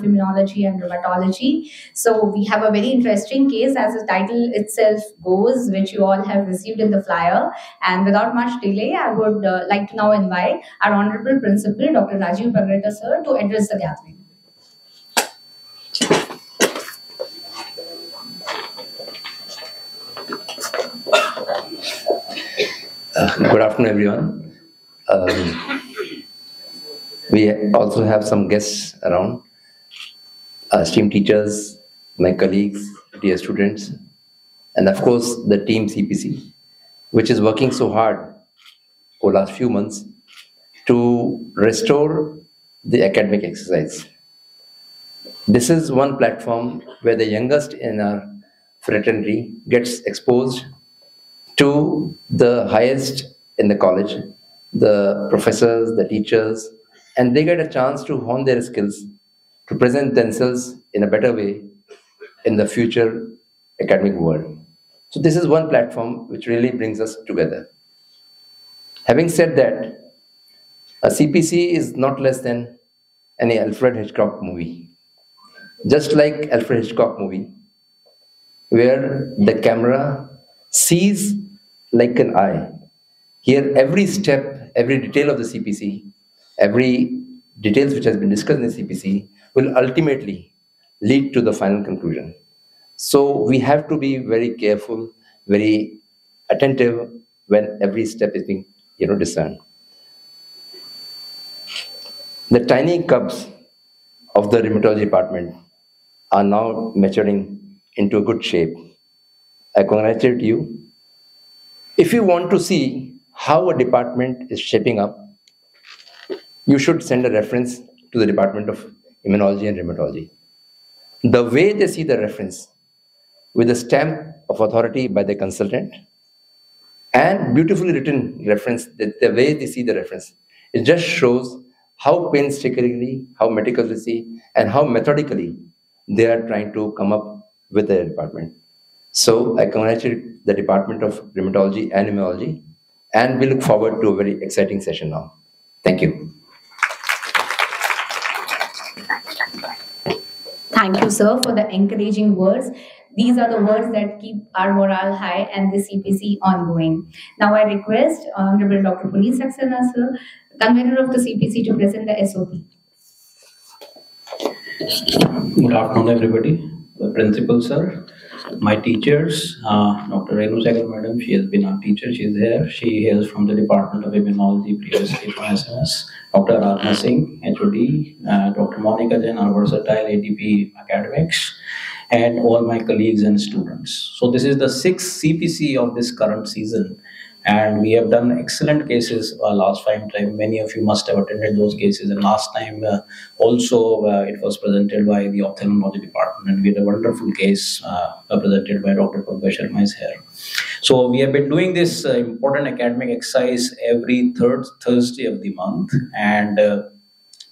Immunology and Rheumatology. So we have a very interesting case, as the title itself goes, which you all have received in the flyer. And without much delay, I would like to now invite our Honorable Principal, Dr. Rajeev Bagarhatta, sir, to address the gathering. Good afternoon, everyone. We also have some guests around, esteemed teachers, my colleagues, dear students, and of course the team CPC, which is working so hard over the last few months to restore the academic exercise. This is one platform where the youngest in our fraternity gets exposed to the highest in the college, the professors, the teachers, and they get a chance to hone their skills, to present themselves in a better way in the future academic world. So this is one platform which really brings us together. Having said that, a CPC is not less than any Alfred Hitchcock movie. Just like Alfred Hitchcock movie, where the camera sees like an eye. Here, every step, every detail of the CPC, every details which has been discussed in the CPC will ultimately lead to the final conclusion. So we have to be very careful, very attentive when every step is being discerned. The tiny cubs of the rheumatology department are now maturing into a good shape. I congratulate you. If you want to see how a department is shaping up, you should send a reference to the Department of Immunology and Rheumatology. The way they see the reference, with a stamp of authority by the consultant, and beautifully written reference, the way they see the reference, it just shows how painstakingly, how meticulously, and how methodically they are trying to come up with their department. So I congratulate the Department of Rheumatology and Immunology, and we look forward to a very exciting session now. Thank you. Thank you, sir, for the encouraging words. These are the words that keep our morale high and the CPC ongoing. Now I request Honorable Dr. Puneet Saxena, sir, Convener of the CPC, to present the SOP. Good afternoon, everybody. The principal, sir, my teachers, Dr. Renu Segal, madam, she has been our teacher, she is here. She hails from the Department of Immunology, previously from SMS. Dr. Aradhana Singh, HOD, Dr. Monica Jain, our versatile ADP academics, and all my colleagues and students. So this is the 6th CPC of this current season. And we have done excellent cases last time. Many of you must have attended those cases. And last time also it was presented by the ophthalmology department. And we had a wonderful case presented by Dr. Convener is here. So we have been doing this important academic exercise every third Thursday of the month. And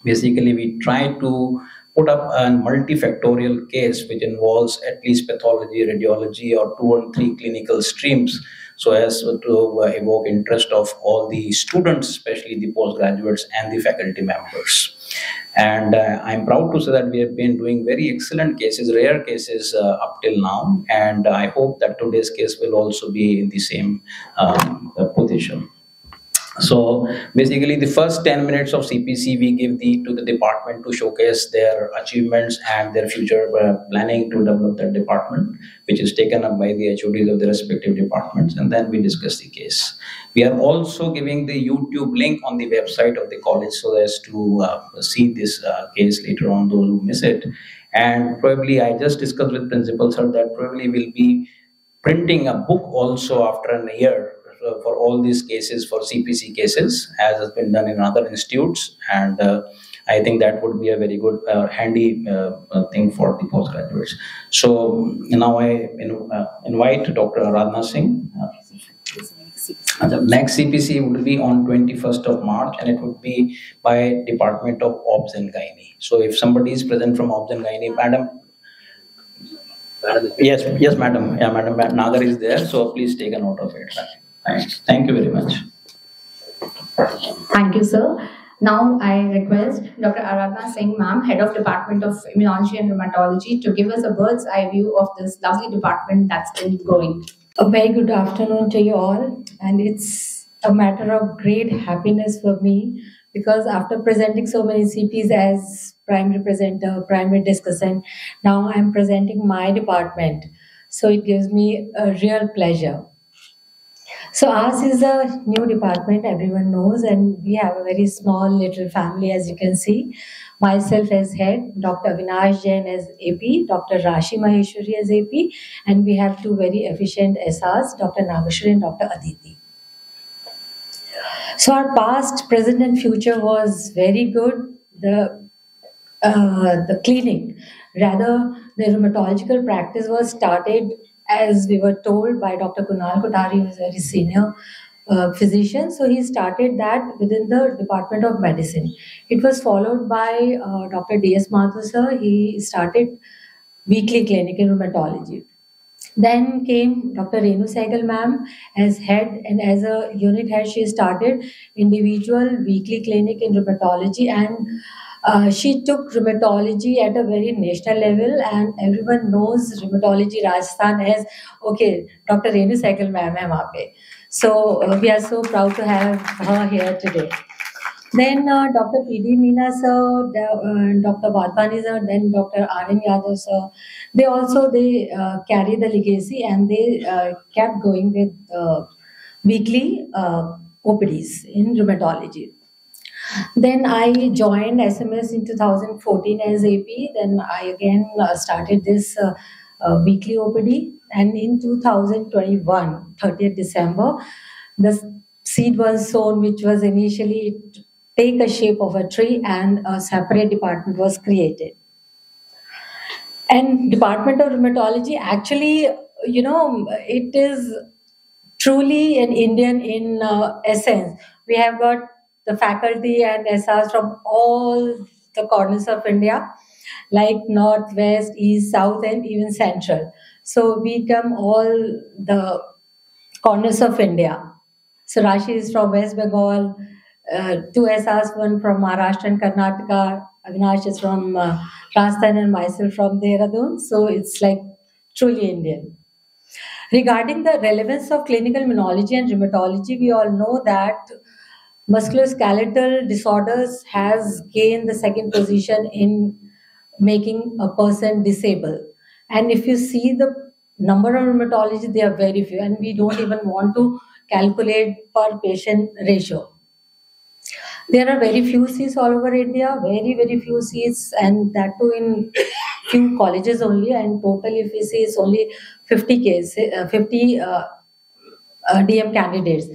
basically we try to put up a multifactorial case which involves at least pathology, radiology, or 2 or 3 clinical streams, so as to evoke interest of all the students, especially the postgraduates and the faculty members. And I'm proud to say that we have been doing very excellent cases, rare cases up till now, and I hope that today's case will also be in the same position. So basically the first 10 minutes of CPC we give to the department to showcase their achievements and their future planning to develop that department, which is taken up by the HODs of the respective departments, and then we discuss the case. We are also giving the YouTube link on the website of the college so as to see this case later on, those who miss it. And probably I just discussed with principal sir that probably we'll be printing a book also after a year for all these cases, for CPC cases, as has been done in other institutes, and I think that would be a very good, handy thing for the postgraduates. So now I invite Dr. Aradhana Singh. The next CPC would be on 21st of March, and it would be by Department of Obs and Gynae. So if somebody is present from Obs and Gynae, madam. Yes, madam. Yeah, madam Nagar is there, so please take a note of it. Thank you very much. Thank you, sir. Now I request Dr. Aradhana Singh, ma'am, Head of Department of Immunology and Rheumatology, to give us a bird's eye view of this lovely department that's still growing. A very good afternoon to you all, and it's a matter of great happiness for me because after presenting so many CPs as primary presenter, primary discussant, now I'm presenting my department. So it gives me a real pleasure. So ours is a new department, everyone knows, and we have a very small little family, as you can see. Myself as head, Dr. Avinash Jain as AP, Dr. Rashi Maheshwari as AP, and we have two very efficient SRs, Dr. Nagashri and Dr. Aditi. So our past, present, and future was very good. The clinic, rather the rheumatological practice was started as we were told by Dr. Kunal Kothari, who is a very senior physician. So he started that within the Department of Medicine. It was followed by Dr. D.S. Mathur sir. He started weekly clinic in rheumatology. Then came Dr. Renu Sehgal ma'am as head, and as a unit head, she started individual weekly clinic in rheumatology, and she took rheumatology at a very national level, and everyone knows rheumatology Rajasthan as okay. Dr. Renu Sehgal ma'am hai wahan pe. So we are so proud to have her here today. Then Dr. P.D. Meena sir, Dr. Wadhwani sir, then Dr. R.N. Yadav sir. They carry the legacy, and they kept going with weekly OPDs in rheumatology. Then I joined SMS in 2014 as AP. Then I again started this weekly OPD. And in 2021, 30th December, the seed was sown, which was initially take a shape of a tree, and a separate department was created. And Department of Rheumatology, actually, it is truly an Indian in essence. We have got the faculty and SRs from all the corners of India, like North, West, East, South, and even Central. So we come all the corners of India. So Rashi is from West Bengal, two SRs, one from Maharashtra and Karnataka. Avinash is from Rajasthan, and myself from Dehradun. So it's like truly Indian. Regarding the relevance of clinical immunology and rheumatology, we all know that musculoskeletal disorders has gained the second position in making a person disabled. And if you see the number of rheumatology, they are very few, and we don't even want to calculate per patient ratio. There are very few seats all over India, very, very few seats, and that too in few colleges only. And total, if we see, it's only 50 cases, 50 DM candidates.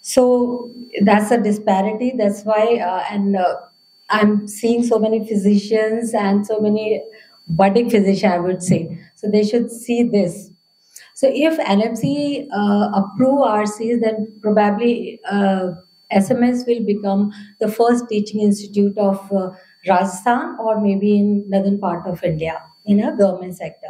So that's a disparity. That's why, I'm seeing so many physicians and so many budding physicians, I would say. So they should see this. So if NMC approve RCs, then probably SMS will become the first teaching institute of Rajasthan, or maybe in northern part of India in a government sector.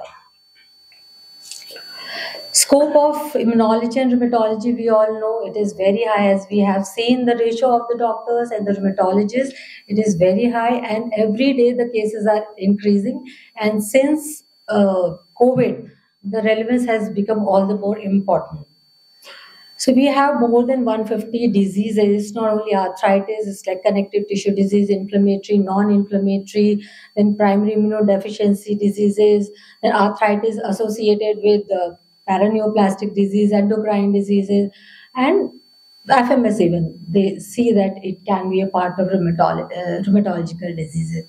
Scope of immunology and rheumatology, we all know it is very high, as we have seen the ratio of the doctors and the rheumatologists. It is very high, and every day the cases are increasing. And since COVID, the relevance has become all the more important. So we have more than 150 diseases. It's not only arthritis, it's like connective tissue disease, inflammatory, non-inflammatory, then primary immunodeficiency diseases, then arthritis associated with paraneoplastic disease, endocrine diseases, and FMS even. They see that it can be a part of rheumatological diseases.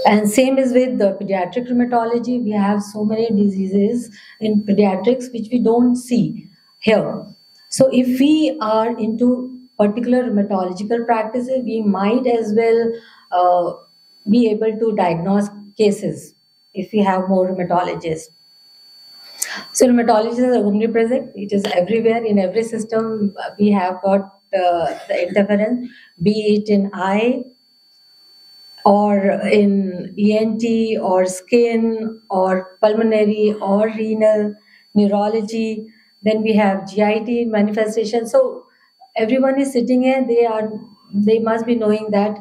And same is with the pediatric rheumatology. We have so many diseases in pediatrics which we don't see here. So if we are into particular rheumatological practices, we might as well be able to diagnose cases if we have more rheumatologists. So rheumatology is omnipresent. It is everywhere in every system. We have got the interference, be it in eye, or in ENT, or skin, or pulmonary, or renal, neurology. Then we have GIT manifestation. So everyone is sitting here, they are they must be knowing that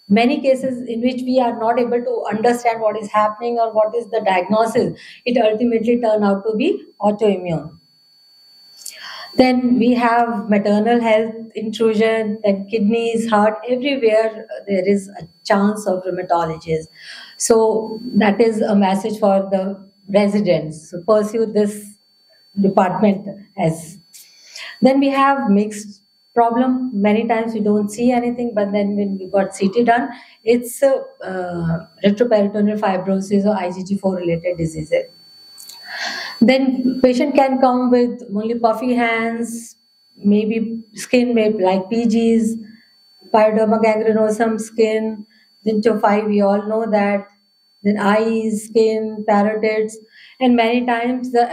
many cases in which we are not able to understand what is happening or what is the diagnosis, it ultimately turn out to be autoimmune. Then we have maternal health intrusion, then kidneys, heart, everywhere there is a chance of rheumatologists. So that is a message for the residents. So pursue this department as. Then we have mixed problem. Many times we don't see anything, but then when we got CT done, it's retroperitoneal fibrosis or IgG4 related diseases. Then patient can come with only puffy hands, maybe skin may like PGs, pyoderma gangrenosum skin, then to 5 we all know that, then eyes, skin, parotids, and many times the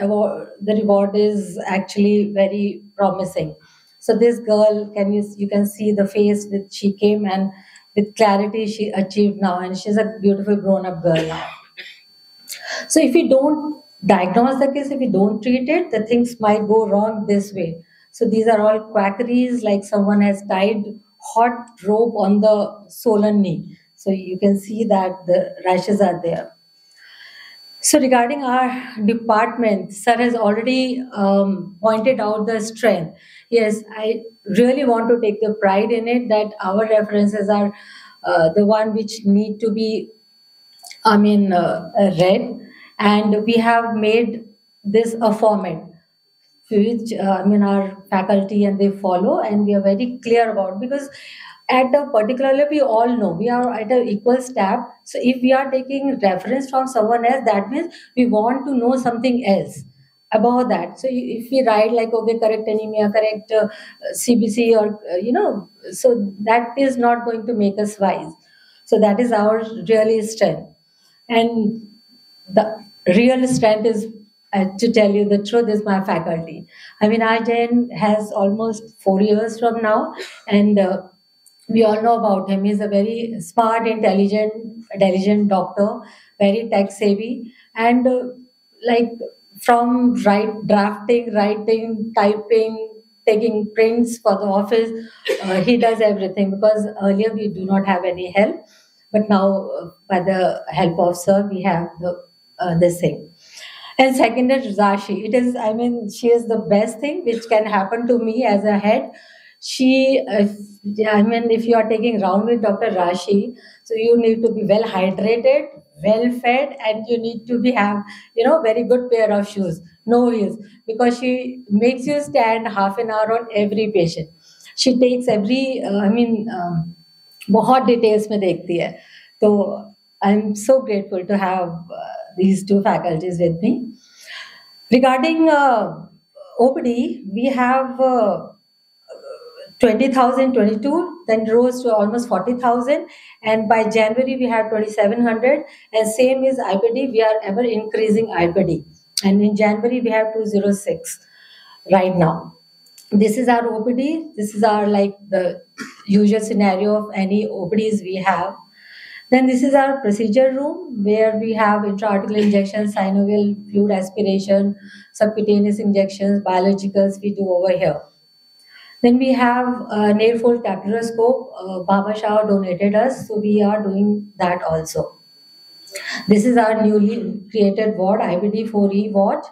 reward is actually very promising. So this girl, you can see the face that she came and with clarity she achieved now, and she's a beautiful grown up girl now. So if we don't diagnose the case, if we don't treat it, the things might go wrong this way. So these are all quackeries, like someone has tied hot rope on the swollen knee. So you can see that the rashes are there. So regarding our department, sir has already pointed out the strength. Yes, I really want to take the pride in it that our references are the one which need to be, read, and we have made this a format which our faculty and they follow, and we are very clear about, because at a particular level we all know we are at an equal step. So if we are taking reference from someone else, that means we want to know something else about that. So if we write like, okay, correct anemia, correct CPC, or so that is not going to make us wise. So that is our really strength. And the real strength is, to tell you the truth, is my faculty. our Jain has almost 4 years from now, and we all know about him. He's a very smart, intelligent doctor, very tech savvy, and like from drafting, writing, typing, taking prints for the office, he does everything, because earlier we do not have any help, but now by the help of sir we have this thing. And second is Rashi. She is the best thing which can happen to me as a head. If you are taking round with Dr. Rashi, so you need to be well hydrated, well fed, and you need to have very good pair of shoes, no heels, because she makes you stand half an hour on every patient. She takes every, बहुत details में देखती है. तो I am so grateful to have these two faculties with me. Regarding OPD, we have 20,000, 22, then rose to almost 40,000, and by January we have 2,700, and same is IPD, we are ever increasing IPD, and in January we have 206 right now. This is our OPD. This is our the usual scenario of any OPDs we have. Then this is our procedure room, where we have intra-articular injections, synovial fluid aspiration, subcutaneous injections, biologicals we do over here. Then we have a near-fold capsuloscope. Baba Shah donated us, so we are doing that also. This is our newly created ward, IBD 4E ward.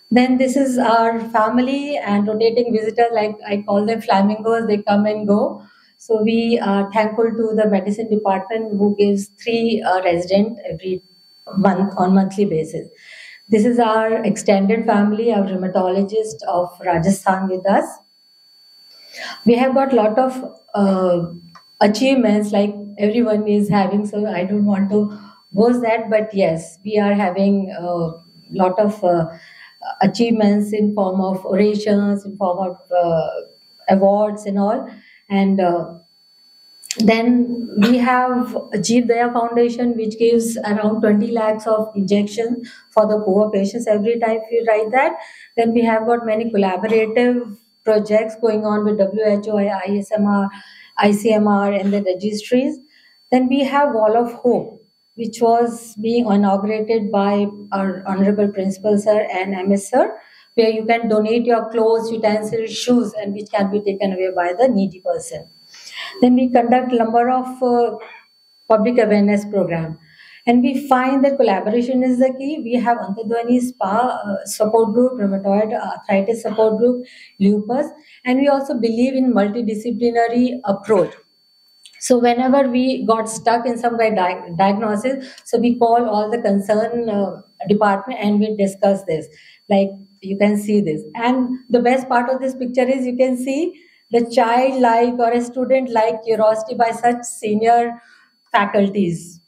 Then this is our family and rotating visitors, like I call them flamingos, they come and go. So we are thankful to the medicine department who gives 3 residents every month on monthly basis. This is our extended family, our rheumatologist of Rajasthan with us. We have got a lot of achievements like everyone is having, so I don't want to boast that, but yes, we are having a lot of achievements in form of orations, in form of awards and all. And then we have Jeev Daya Foundation, which gives around 20 lakhs of injection for the poor patients every time we write that. Then we have got many collaborative projects going on with WHO, ISMR, ICMR, and the registries. Then we have Wall of Hope, which was being inaugurated by our Honorable Principal Sir and MS Sir, where you can donate your clothes, utensils, shoes, and which can be taken away by the needy person. Then we conduct a number of public awareness program. And we find that collaboration is the key. We have Antadwani Spa support group, rheumatoid arthritis support group, lupus, and we also believe in multidisciplinary approach. So whenever we got stuck in some kind of diagnosis, so we call all the concerned department and we discuss this. Like you can see this. And the best part of this picture is you can see the child-like or a student-like curiosity by such senior faculties.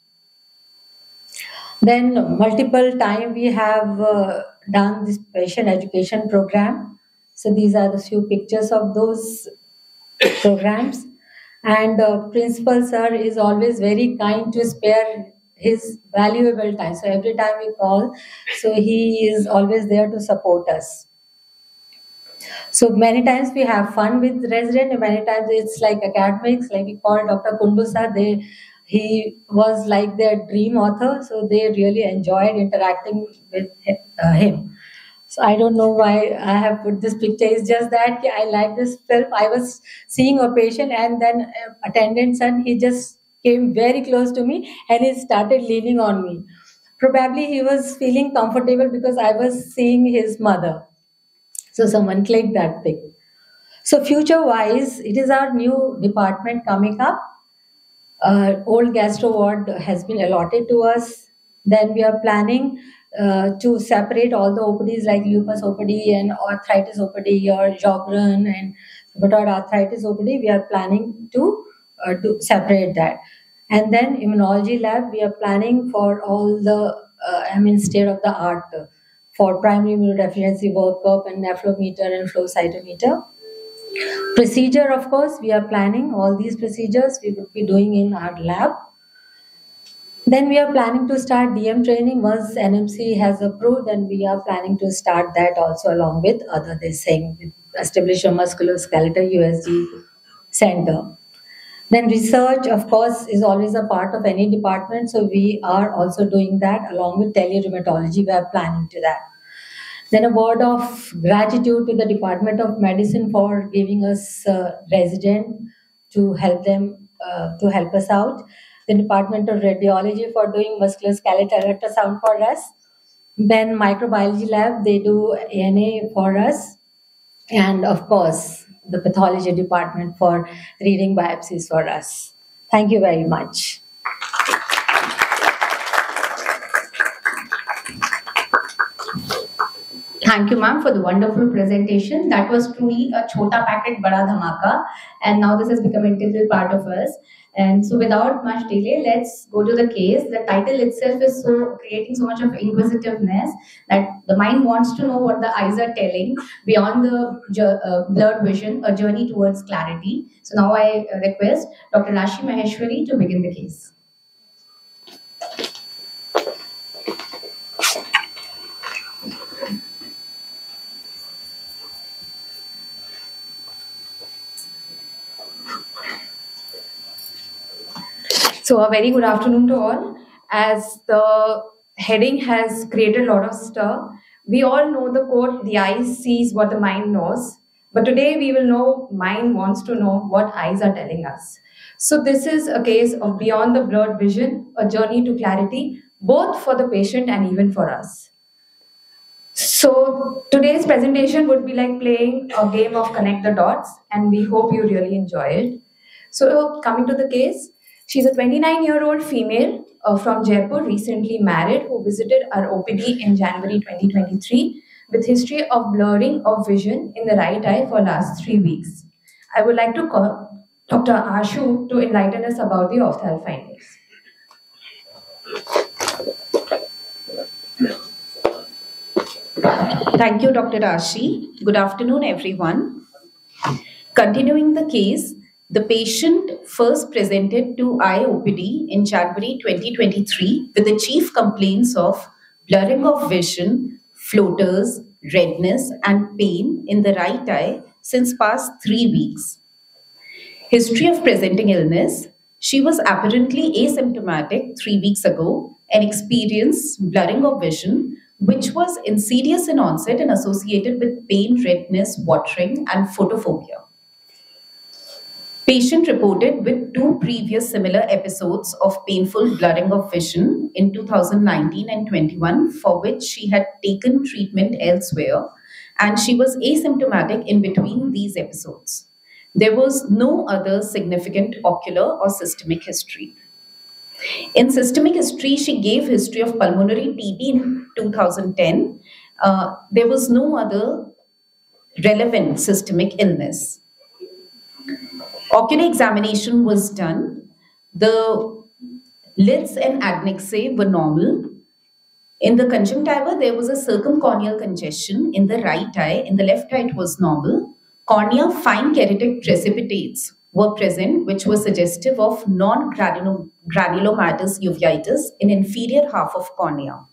Then multiple time we have done this patient education program. So these are the few pictures of those programs. And principal sir is always very kind to spare his valuable time. So every time we call, so he is always there to support us. So many times we have fun with resident, and many times it's like academics, like we call Dr. Kundu sir. He was like their dream author, so they really enjoyed interacting with him. So I don't know why I have put this picture. It's just that I like this film. I was seeing a patient, and then attendant son, he just came very close to me and he started leaning on me. Probably he was feeling comfortable because I was seeing his mother. So someone clicked that pic. So future-wise, it is our new department coming up. Old gastro ward has been allotted to us. Then we are planning to separate all the OPDs like lupus OPD and arthritis OPD or Sjogren and rheumatoid arthritis OPD. We are planning to separate that. And then immunology lab, we are planning for all the, state of the art for primary immunodeficiency workup and nephrometer and flow cytometer. Procedure, of course, we are planning all these procedures we would be doing in our lab. Then we are planning to start DM training once NMC has approved, and we are planning to start that also along with other this thing, establish a musculoskeletal USG center. Then research, of course, is always a part of any department, so we are also doing that along with tele-rheumatology. We are planning to that. Then a word of gratitude to the Department of Medicine for giving us resident to help them to help us out. The Department of Radiology for doing musculoskeletal ultrasound for us. Then microbiology lab, they do ANA for us. And of course, the pathology department for reading biopsies for us. Thank you very much. Thank you, ma'am, for the wonderful presentation. That was truly a chota packet bada dhamaka, and now this has become an integral part of us. And so without much delay, let's go to the case. The title itself is so creating so much of inquisitiveness that the mind wants to know what the eyes are telling beyond the blurred vision, a journey towards clarity. So now I request Dr. Rashi Maheshwari to begin the case. So a very good afternoon to all. As the heading has created a lot of stir, we all know the quote, the eye sees what the mind knows. But today we will know mind wants to know what eyes are telling us. So this is a case of beyond the blurred vision, a journey to clarity, both for the patient and even for us. So today's presentation would be like playing a game of connect the dots, and we hope you really enjoy it. So coming to the case, she's a 29-year-old female from Jaipur, recently married, who visited our OPD in January 2023 with history of blurring of vision in the right eye for last 3 weeks. I would like to call Dr. Ashu to enlighten us about the opthal findings. Thank you, Dr. Ashi. Good afternoon, everyone. Continuing the case, the patient first presented to IOPD in January 2023 with the chief complaints of blurring of vision, floaters, redness, and pain in the right eye since past 3 weeks. History of presenting illness: she was apparently asymptomatic 3 weeks ago and experienced blurring of vision, which was insidious in onset and associated with pain, redness, watering, and photophobia. Patient reported with 2 previous similar episodes of painful blurring of vision in 2019 and 21, for which she had taken treatment elsewhere, and she was asymptomatic in between these episodes. There was no other significant ocular or systemic history. In systemic history, she gave history of pulmonary TB in 2010. There was no other relevant systemic illness. Ocular examination was done. The lids and adnexae were normal. In the conjunctiva, there was a circumcorneal congestion in the right eye. In the left eye, it was normal. Cornea fine keratic precipitates were present, which were suggestive of non-granulomatous uveitis in inferior half of cornea.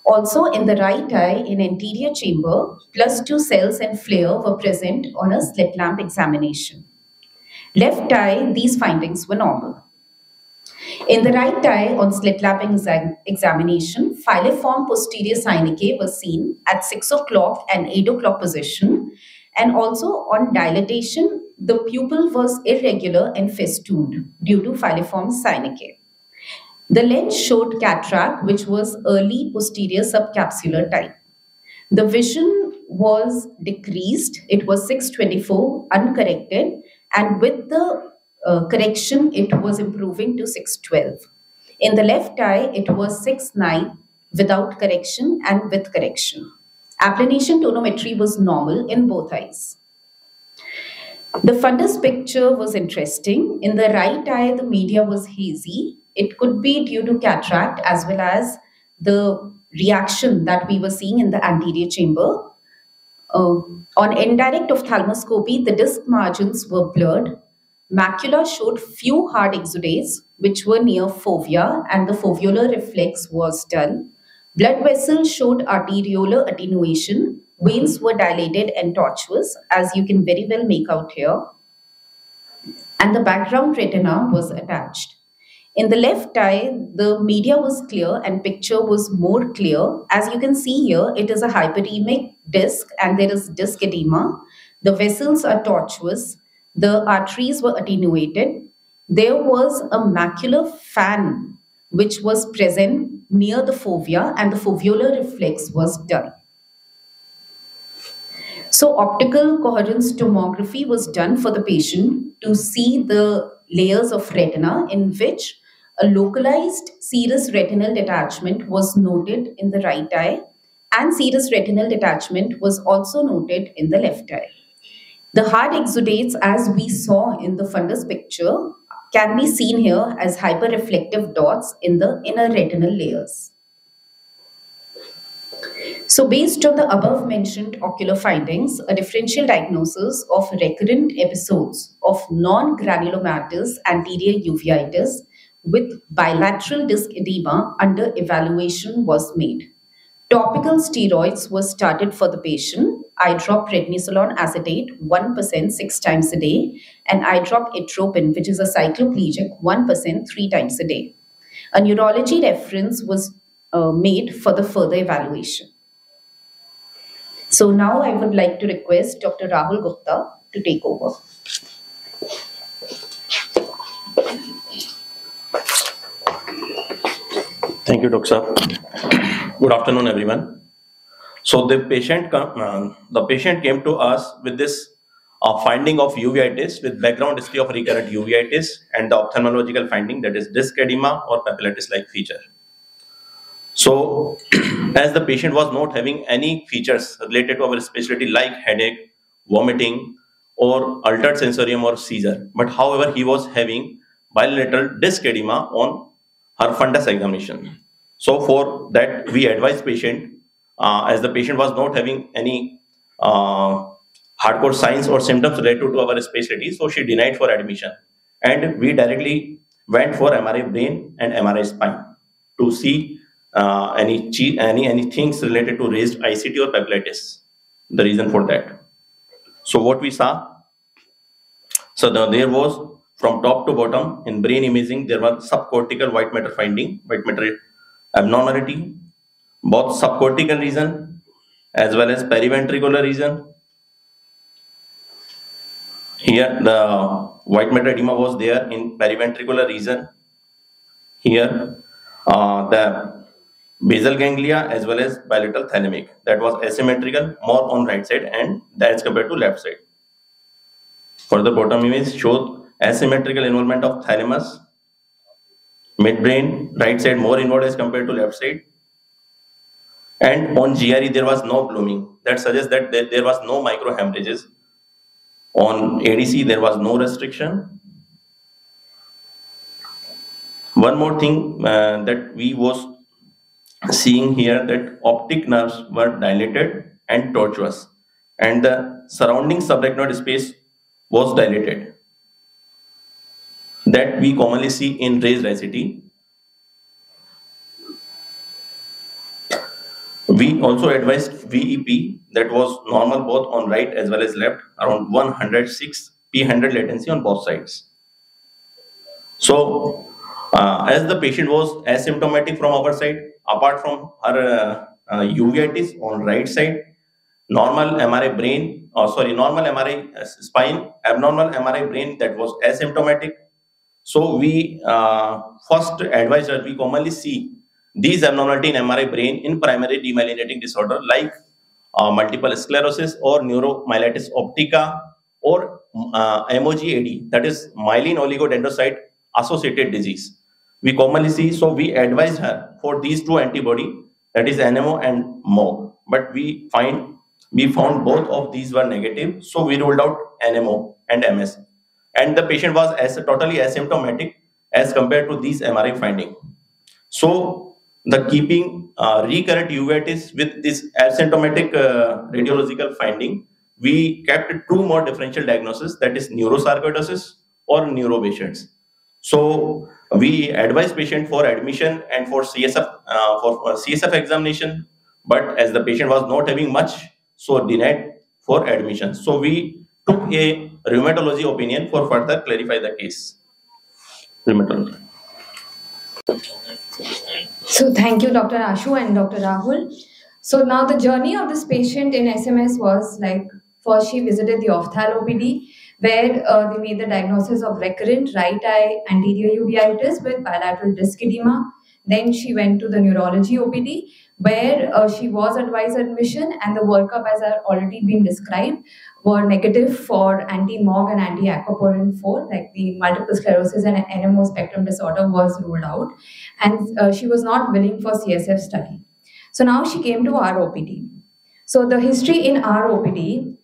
Also, in the right eye, in anterior chamber, +2 cells and flare were present on a slit lamp examination. Left eye, these findings were normal. In the right eye, on slit lamp examination, filiform posterior synechiae was seen at 6 o'clock and 8 o'clock position, and also on dilatation, the pupil was irregular and festooned due to filiform synechiae. The lens showed cataract, which was early posterior subcapsular type. The vision was decreased. It was 624 uncorrected, and with the correction, it was improving to 612. In the left eye, it was 69 without correction and with correction. Applanation tonometry was normal in both eyes. The fundus picture was interesting. In the right eye, the media was hazy. It could be due to cataract as well as the reaction that we were seeing in the anterior chamber. On indirect ophthalmoscopy, the disc margins were blurred. Macula showed few hard exudates, which were near fovea, and the foveolar reflex was dull. Blood vessels showed arteriolar attenuation. Veins were dilated and tortuous, as you can very well make out here. And the background retina was attached. In the left eye, the media was clear and picture was more clear. As you can see here, it is a hyperemic disc and there is disc edema. The vessels are tortuous. The arteries were attenuated. There was a macular fan which was present near the fovea, and the foveolar reflex was dull. So optical coherence tomography was done for the patient to see the layers of retina, in which a localized serous retinal detachment was noted in the right eye, and serous retinal detachment was also noted in the left eye. The hard exudates, as we saw in the fundus picture, can be seen here as hyperreflective dots in the inner retinal layers. So based on the above mentioned ocular findings, a differential diagnosis of recurrent episodes of non-granulomatous anterior uveitis with bilateral disc edema under evaluation was made. Topical steroids were started for the patient. Eye drop prednisolone acetate 1% 6 times a day, and eye drop atropine, which is a cycloplegic, 1% 3 times a day. A neurology reference was made for the further evaluation. So now I would like to request Dr. Rahul Gupta to take over. Thank you, Dr. Sir. Good afternoon, everyone. So the patient came to us with this finding of uveitis with background history of recurrent uveitis and the ophthalmological finding, that is disc edema or papillitis-like feature. So as the patient was not having any features related to our specialty like headache, vomiting, or altered sensorium or seizure, but however he was having bilateral disc edema on her fundus examination. So for that, we advised patient, as the patient was not having any hardcore signs or symptoms related to our specialty, so she denied for admission. And we directly went for MRI brain and MRI spine to see any things related to raised ICT or papillitis, the reason for that. So what we saw, so there was from top to bottom in brain imaging, there was subcortical white matter finding, white matter abnormality, both subcortical region as well as periventricular region. Here, the white matter edema was there in periventricular region. Here, the basal ganglia as well as bilateral thalamic. That was asymmetrical, more on right side and as compared to left side. Further, bottom image showed asymmetrical involvement of thalamus, midbrain, right side more inward as compared to left side. And on GRE, there was no blooming. That suggests that there was no microhemorrhages. On ADC, there was no restriction. One more thing that we was seeing here, that optic nerves were dilated and tortuous, and the surrounding subarachnoid space was dilated. That we commonly see in raised ICT. We also advised VEP that was normal both on right as well as left, around 106 P100 latency on both sides. So, as the patient was asymptomatic from our side, apart from her uveitis on right side, normal MRI brain, normal MRI spine, abnormal MRI brain that was asymptomatic. So we first advised her, we commonly see these abnormality in MRI brain in primary demyelinating disorder like multiple sclerosis or neuromyelitis optica or MOGAD, that is myelin oligodendrocyte associated disease. We commonly see, so we advise her for these two antibody, that is NMO and MOG, but we found both of these were negative, so we ruled out NMO and MS, and the patient was totally asymptomatic as compared to these MRI finding. So the keeping recurrent uveitis with this asymptomatic radiological finding, we kept two more differential diagnoses, that is neurosarcoidosis or neurovations. So we advise patient for admission and for CSF examination, but as the patient was not having much, so denied for admission. So we took a rheumatology opinion for further clarify the case. Rheumatology. So thank you, Dr. Ashu and Dr. Rahul. So now the journey of this patient in SMS was like, first she visited the opthal OPD, where they made the diagnosis of recurrent right eye anterior uveitis with bilateral disc edema. Then she went to the neurology OPD, where she was advised admission, and the workup, as I've already been described, were negative for anti-MOG and anti-aquaporin 4, like the multiple sclerosis and NMO spectrum disorder was ruled out, and she was not willing for CSF study. So now she came to our OPD. So the history in our OPD,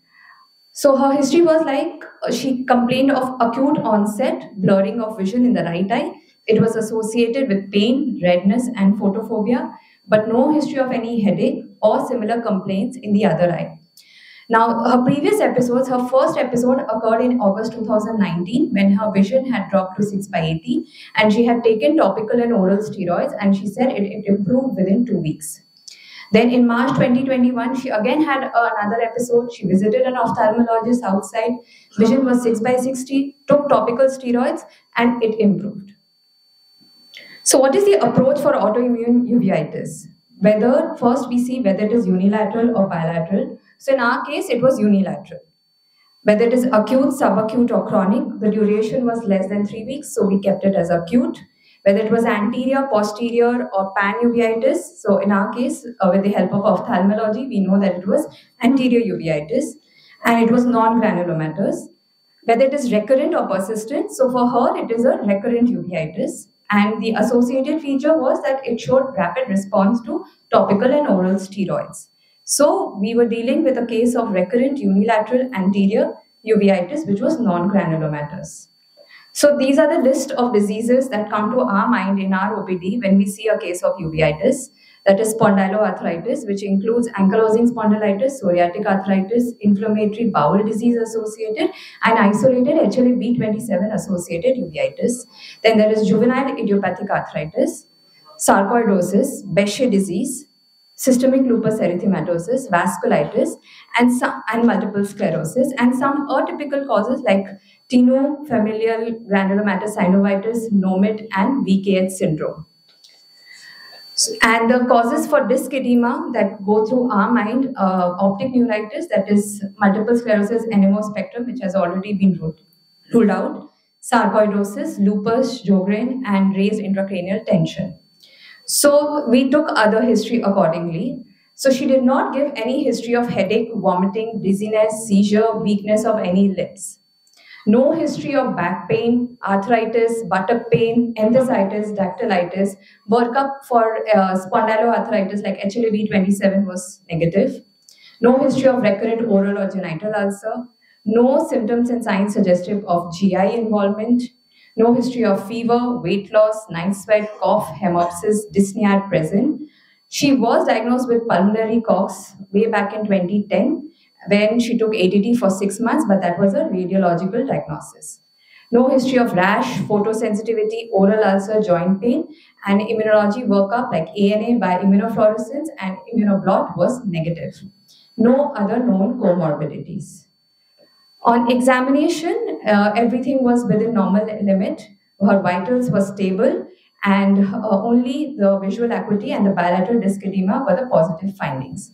so her history was like, she complained of acute onset blurring of vision in the right eye. It was associated with pain, redness, and photophobia, but no history of any headache or similar complaints in the other eye. Now, her previous episodes, her first episode occurred in August 2019 when her vision had dropped to 6/80, and she had taken topical and oral steroids, and she said it improved within 2 weeks. Then in March 2021, she again had another episode. She visited an ophthalmologist outside. Vision was 6/60, took topical steroids, and it improved. So what is the approach for autoimmune uveitis? First we see whether it is unilateral or bilateral. So in our case, it was unilateral. Whether it is acute, subacute, or chronic, the duration was less than 3 weeks, so we kept it as acute. Whether it was anterior, posterior, or panuveitis, so in our case, with the help of ophthalmology, we know that it was anterior uveitis, and it was non-granulomatous. Whether it is recurrent or persistent, so for her, it is a recurrent uveitis. And the associated feature was that it showed rapid response to topical and oral steroids. So we were dealing with a case of recurrent unilateral anterior uveitis, which was non-granulomatous. So these are the list of diseases that come to our mind in our OPD when we see a case of uveitis. That is spondyloarthritis, which includes ankylosing spondylitis, psoriatic arthritis, inflammatory bowel disease associated, and isolated HLA-B27 associated uveitis. Then there is juvenile idiopathic arthritis, sarcoidosis, Behçet disease, systemic lupus erythematosus, vasculitis, and multiple sclerosis, and some atypical causes like tenofamilial granulomatous synovitis, NOMIT, and VKH syndrome. And the causes for disc edema that go through our mind, optic neuritis, that is multiple sclerosis NMO spectrum, which has already been ruled out, sarcoidosis, lupus, Sjogren, and raised intracranial tension. So we took other history accordingly. So she did not give any history of headache, vomiting, dizziness, seizure, weakness of any limbs. No history of back pain, arthritis, buttock pain, enthesitis, dactylitis. Workup for spondyloarthritis like HLA-B27 was negative. No history of recurrent oral or genital ulcer. No symptoms and signs suggestive of GI involvement. No history of fever, weight loss, night sweat, cough, hemoptysis, dyspnea at present. She was diagnosed with pulmonary coughs way back in 2010 when she took ATT for 6 months, but that was a radiological diagnosis. No history of rash, photosensitivity, oral ulcer, joint pain, and immunology workup like ANA by immunofluorescence and immunoblot was negative. No other known comorbidities. On examination, everything was within normal limit. Her vitals were stable, and only the visual acuity and the bilateral disc edema were the positive findings.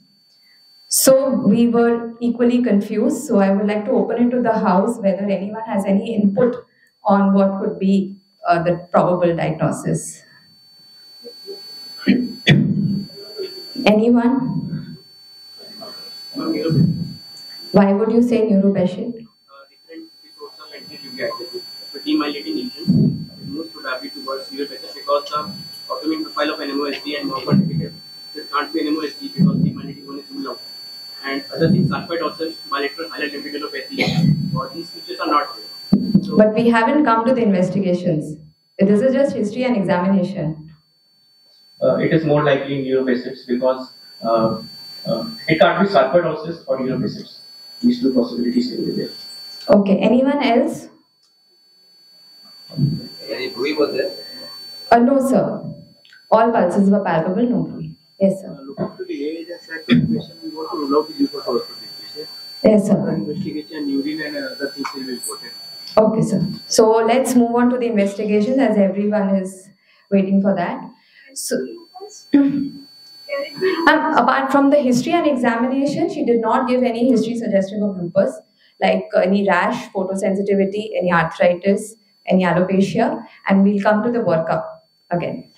So we were equally confused. So I would like to open it to the house whether anyone has any input on what could be the probable diagnosis. Anyone? Why would you say neuropatient? Different episodes of anti-uveitis, but demyelinating lesions, most probably towards neuropathy because the autoimmune profile of NMOSD and more negative. There can't be NMOSD because demyelinating one is too long. And other things, sarcoidosis, bilateral highlight reticulopathy, or these features are not there. So, but we haven't come to the investigations. This is just history and examination. It is more likely neuropathics because it can't be sarcoidosis or neuropathics. These two possibilities can be there. Okay, anyone else? Any bruit was there? No, sir. All pulses were palpable, no bruit. Yes, sir. Looking to the age and sex of the patient, we want to rule out the lupus also. Yes, sir. Investigation, urine and other things will be important. Okay, sir. So let's move on to the investigation as everyone is waiting for that. So, apart from the history and examination, she did not give any history suggestive of lupus, like any rash, photosensitivity, any arthritis, any alopecia, and we'll come to the workup again.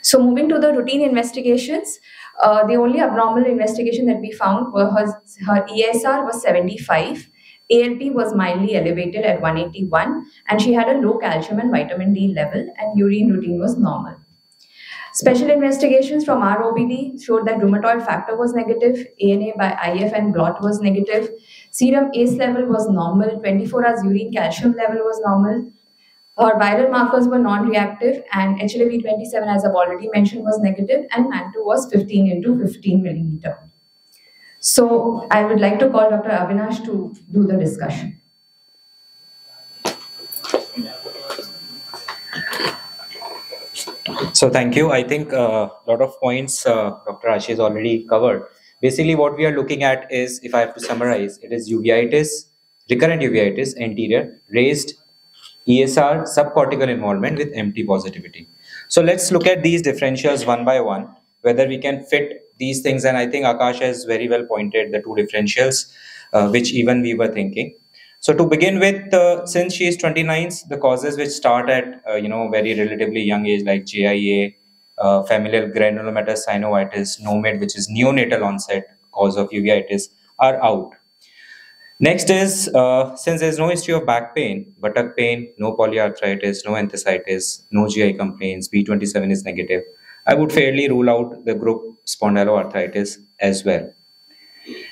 So moving to the routine investigations, the only abnormal investigation that we found was her ESR was 75, ALP was mildly elevated at 181, and she had a low calcium and vitamin D level, and urine routine was normal. Special investigations from our OPD showed that rheumatoid factor was negative, ANA by IF and blot was negative, serum ACE level was normal, 24 hours urine calcium level was normal, her viral markers were non-reactive, and HLA-B27, as I've already mentioned, was negative, and MAN2 was 15 into 15 millimeter. So I would like to call Dr. Avinash to do the discussion. So thank you. I think a lot of points Dr. Ashi has already covered. Basically, what we are looking at is, if I have to summarize, it is uveitis, recurrent uveitis, anterior, raised ESR, subcortical involvement with MT positivity. So let's look at these differentials one by one, whether we can fit these things. And I think Akash has very well pointed the two differentials, which even we were thinking. So to begin with, since she is 29, the causes which start at very relatively young age, like JIA, familial granulomatous synovitis, NOMID, which is neonatal onset cause of uveitis, are out. Next is, since there is no history of back pain, buttock pain, no polyarthritis, no enthesitis, no GI complaints, B27 is negative, I would fairly rule out the group spondyloarthritis as well.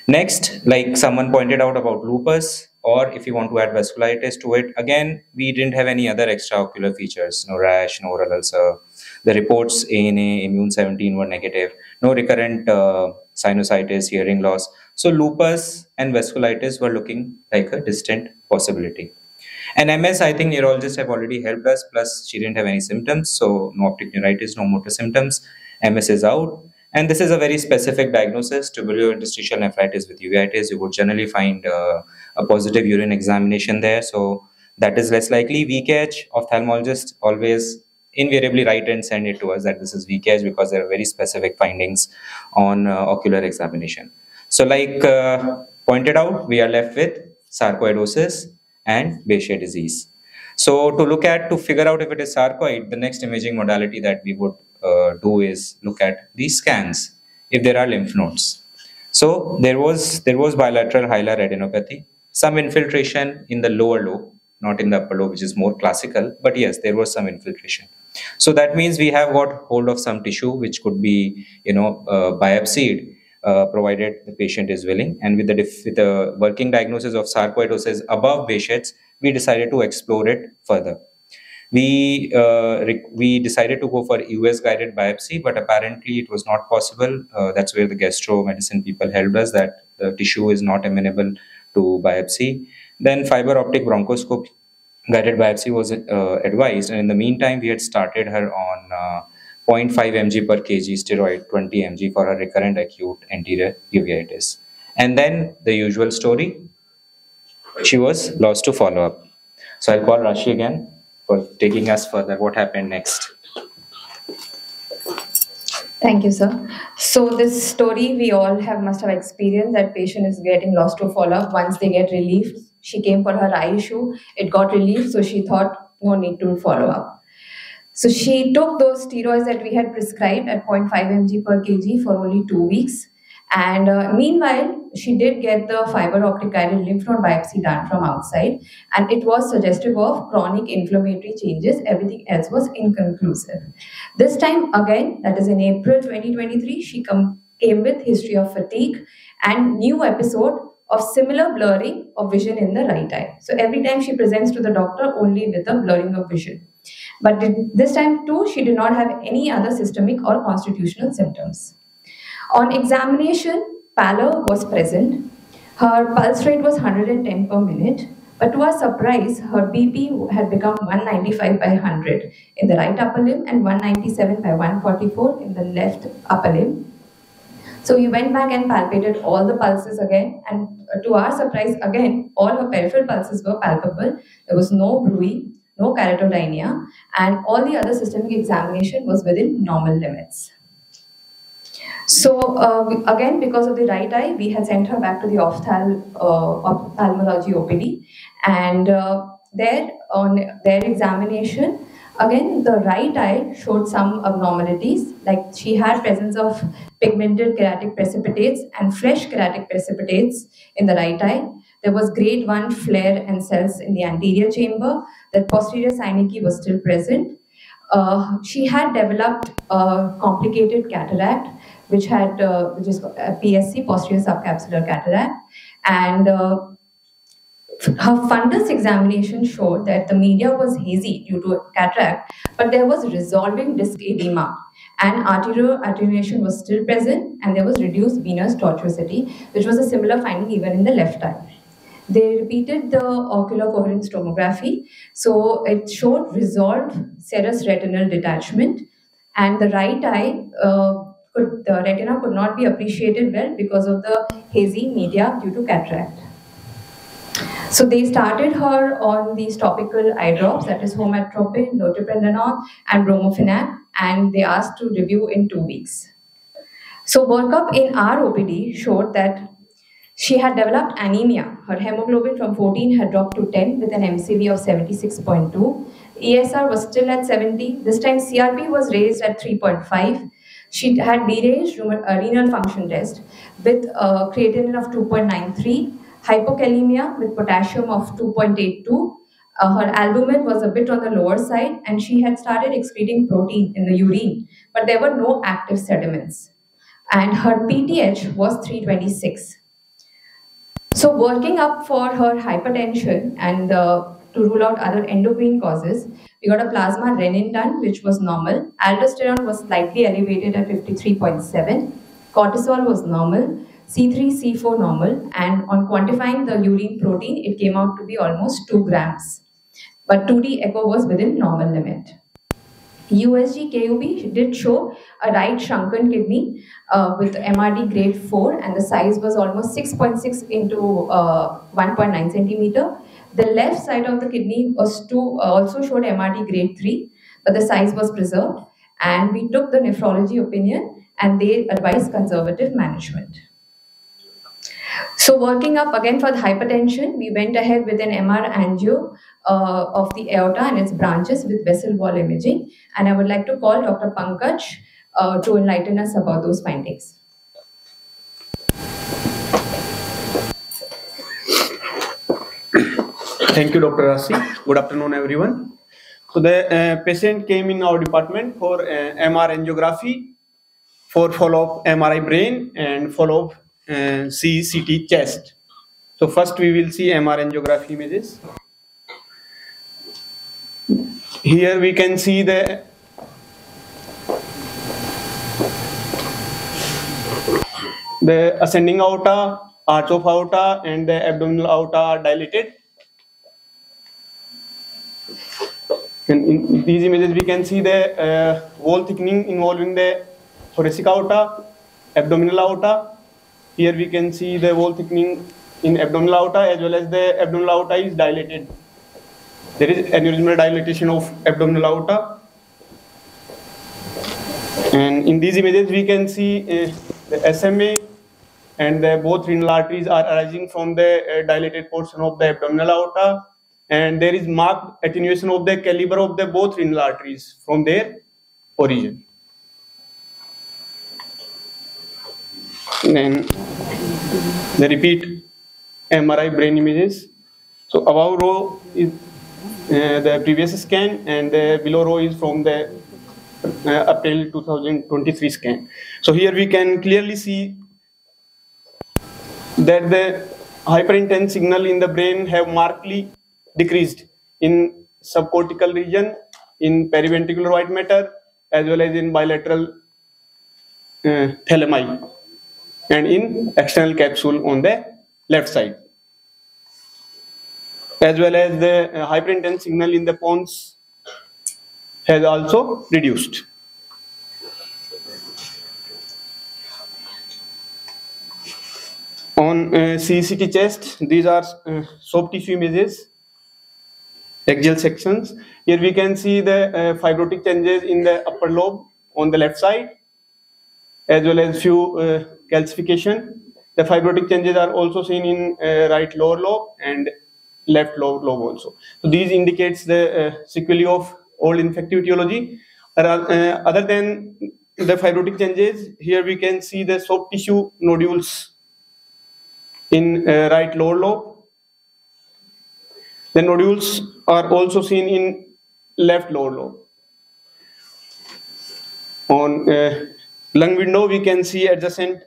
Next, like someone pointed out about lupus, or if you want to add vasculitis to it, again, we didn't have any other extraocular features, no rash, no oral ulcer. The reports ANA, immune 17 were negative, no recurrent sinusitis, hearing loss. So lupus and vasculitis were looking like a distant possibility. And MS, I think neurologists have already helped us, plus she didn't have any symptoms, so no optic neuritis, no motor symptoms. MS is out. And this is a very specific diagnosis, tubular interstitial nephritis with uveitis. You would generally find a positive urine examination there. So that is less likely. VKH, ophthalmologist always invariably write and send it to us that this is VKH because there are very specific findings on ocular examination. So like pointed out, we are left with sarcoidosis and Behçet disease. So to figure out if it is sarcoid, the next imaging modality that we would do is look at these scans if there are lymph nodes. So there was bilateral hilar adenopathy, some infiltration in the lower lobe, not in the upper lobe, which is more classical, but yes, there was some infiltration. So that means we have got hold of some tissue which could be, biopsied, provided the patient is willing. And with the working diagnosis of sarcoidosis above Behçet's, we decided to explore it further. We decided to go for US guided biopsy, but apparently it was not possible. That's where the gastro medicine people helped us that the tissue is not amenable to biopsy. Then fiber optic bronchoscope guided biopsy was advised, and in the meantime, we had started her on 0.5 mg per kg steroid, 20 mg for her recurrent acute anterior uveitis. And then the usual story, she was lost to follow up. So I'll call Rashi again for taking us further. What happened next? Thank you, sir. So this story we all must have experienced, that patient is getting lost to follow-up. Once they get relief, she came for her eye issue, it got relief, so she thought no need to follow up. So she took those steroids that we had prescribed at 0.5 mg per kg for only 2 weeks. And meanwhile, she did get the fiber optic guided lymph node biopsy done from outside, and it was suggestive of chronic inflammatory changes. Everything else was inconclusive. This time again, that is in April 2023, she came with history of fatigue and new episode of similar blurring of vision in the right eye. So every time she presents to the doctor only with a blurring of vision. But this time too, she did not have any other systemic or constitutional symptoms. On examination, pallor was present. Her pulse rate was 110 per minute, but to our surprise, her BP had become 195 by 100 in the right upper limb and 197 by 144 in the left upper limb. So we went back and palpated all the pulses again, and to our surprise again, all her peripheral pulses were palpable. There was no bruit, no keratodynia, and all the other systemic examination was within normal limits. So again, because of the right eye, we had sent her back to the ophthalmology OPD, and there on their examination, again the right eye showed some abnormalities, like she had presence of pigmented keratic precipitates and fresh keratic precipitates in the right eye. There was grade 1 flare and cells in the anterior chamber. The posterior synecdoche was still present. She had developed a complicated cataract, which is a PSC, posterior subcapsular cataract, and her fundus examination showed that the media was hazy due to cataract, but there was resolving disc edema, and arterial attenuation was still present, and there was reduced venous tortuosity, which was a similar finding even in the left eye. They repeated the ocular coherence tomography, so it showed resolved serous retinal detachment, and the right eye, the retina could not be appreciated well because of the hazy media due to cataract. So they started her on these topical eye drops, that is homatropin, loteprednol, and bromophenab, and they asked to review in 2 weeks. So workup in our OPD showed that she had developed anemia. Her hemoglobin from 14 had dropped to 10 with an MCV of 76.2. ESR was still at 70. This time CRP was raised at 3.5. She had deranged renal function test with creatinine of 2.93, hypokalemia with potassium of 2.82. Her albumin was a bit on the lower side, and she had started excreting protein in the urine, but there were no active sediments. And her PTH was 326. So working up for her hypertension and to rule out other endocrine causes, we got a plasma renin done, which was normal. Aldosterone was slightly elevated at 53.7. Cortisol was normal. C3, C4 normal. And on quantifying the urine protein, it came out to be almost 2 grams. But 2D echo was within normal limit. USG KUB did show a right shrunken kidney with MRD grade 4, and the size was almost 6.6 into 1.9 centimeter. The left side of the kidney was also showed MRD grade 3. but the size was preserved. And we took the nephrology opinion and they advised conservative management. So working up again for the hypertension, we went ahead with an MR angio of the aorta and its branches with vessel wall imaging. And I would like to call Dr. Pankaj to enlighten us about those findings. Thank you, Dr. Rasi. Good afternoon, everyone. So the patient came in our department for MR angiography, for follow-up MRI brain, and follow-up CT chest. So first we will see MR angiography images. Here we can see the ascending aorta, arch of aorta, and the abdominal aorta are dilated. And in these images, we can see the wall thickening involving the thoracic aorta, abdominal aorta. Here we can see the wall thickening in abdominal aorta, as well as the abdominal aorta is dilated. There is aneurysmal dilatation of abdominal aorta. And in these images, we can see the SMA and both renal arteries are arising from the dilated portion of the abdominal aorta. And there is marked attenuation of the caliber of the both renal arteries from their origin. And then the repeat MRI brain images. So above row is the previous scan, and the below row is from the April 2023 scan. So here we can clearly see that the hyperintense signal in the brain have markedly decreased in subcortical region, in periventricular white matter, as well as in bilateral thalami, and in external capsule on the left side, as well as the hyperintense signal in the pons has also reduced. On CCT chest, these are soft tissue images, axial sections. Here we can see the fibrotic changes in the upper lobe on the left side, as well as few calcification. The fibrotic changes are also seen in right lower lobe and left lower lobe also. So these indicates the sequelae of old infective etiology. Other than the fibrotic changes, here we can see the soft tissue nodules in right lower lobe. The nodules are also seen in left lower lobe. On lung window, we can see adjacent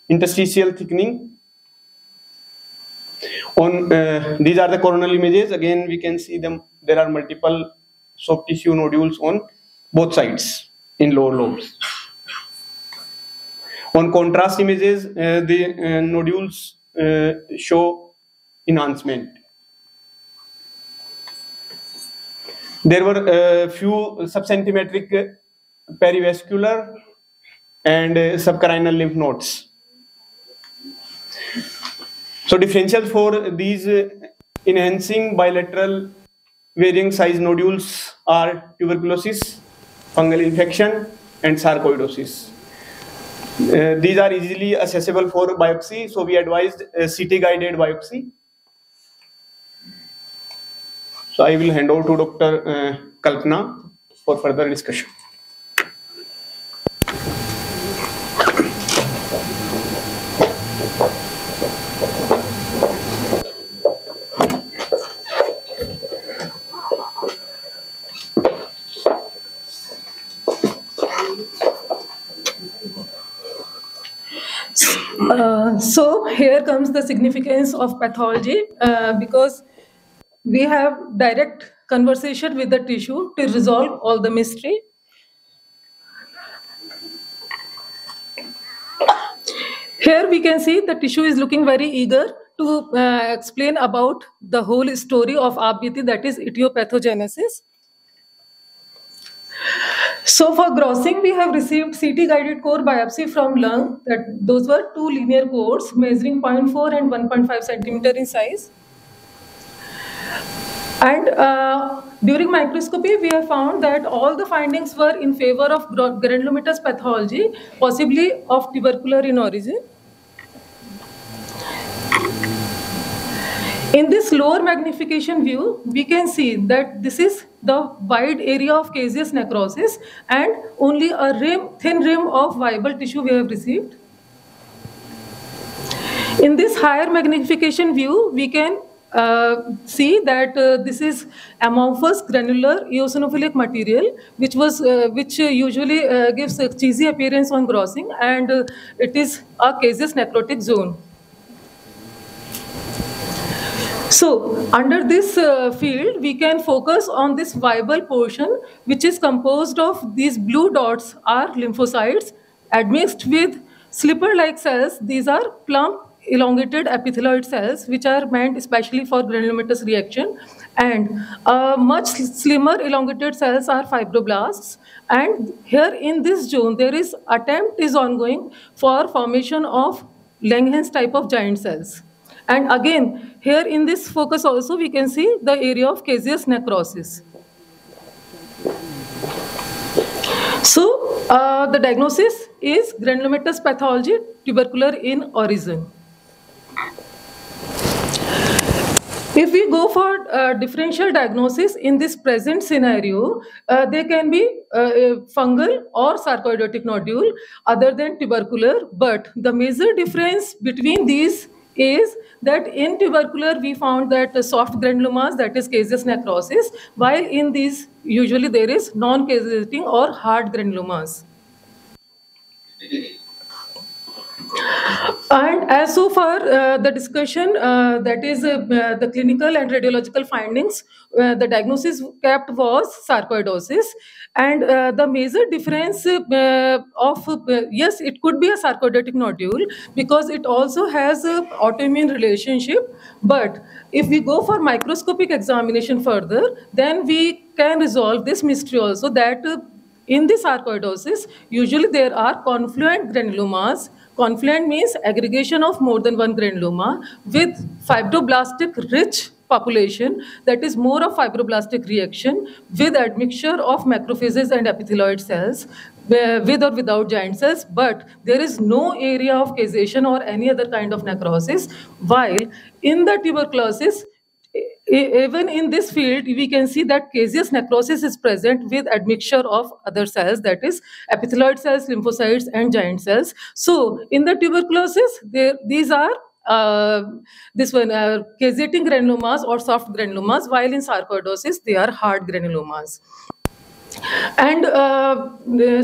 interstitial thickening. On these are the coronal images. Again, we can see them. There are multiple soft tissue nodules on both sides in lower lobes. On contrast images, the nodules show enhancement. There were a few subcentimetric perivascular and subcarinal lymph nodes. So differentials for these enhancing bilateral varying size nodules are tuberculosis, fungal infection, and sarcoidosis. These are easily accessible for biopsy, so we advised CT guided biopsy. So I will hand over to Dr. Kalpana for further discussion. So here comes the significance of pathology because we have direct conversation with the tissue to resolve all the mystery. Here we can see the tissue is looking very eager to explain about the whole story of RBT, that is etiopathogenesis. So for grossing, we have received CT-guided core biopsy from lung. Those were two linear cores measuring 0.4 and 1.5 centimeter in size. And during microscopy, we have found that all the findings were in favor of granulomatous pathology, possibly of tubercular in origin. In this lower magnification view, we can see that this is the wide area of caseous necrosis and only a thin rim of viable tissue we have received. In this higher magnification view, we can see that this is amorphous granular eosinophilic material, which usually gives a cheesy appearance on grossing, and it is a caseous necrotic zone. So, under this field, we can focus on this viable portion, which is composed of these blue dots are lymphocytes admixed with slipper-like cells. These are plump, elongated epithelioid cells, which are meant especially for granulomatous reaction. And much slimmer elongated cells are fibroblasts. And here in this zone, there is attempt is ongoing for formation of Langerhans type of giant cells. And again, here in this focus also, we can see the area of caseous necrosis. So, the diagnosis is granulomatous pathology, tubercular in origin. If we go for differential diagnosis in this present scenario, they can be fungal or sarcoidotic nodule other than tubercular, but the major difference between these is that in tubercular we found that soft granulomas, that is caseous necrosis, while in these usually there is non-caseating or hard granulomas. And as so far the discussion, that is the clinical and radiological findings, the diagnosis kept was sarcoidosis. And the major difference yes, it could be a sarcoidotic nodule because it also has an autoimmune relationship. But if we go for microscopic examination further, then we can resolve this mystery also that in the sarcoidosis, usually there are confluent granulomas. Confluent means aggregation of more than one granuloma with fibroblastic rich population, that is more of fibroblastic reaction with admixture of macrophages and epithelioid cells with or without giant cells, but there is no area of caseation or any other kind of necrosis, while in the tuberculosis, even in this field, we can see that caseous necrosis is present with admixture of other cells, that is epithelioid cells, lymphocytes, and giant cells. So, in the tuberculosis, these are caseating granulomas or soft granulomas, while in sarcoidosis, they are hard granulomas. And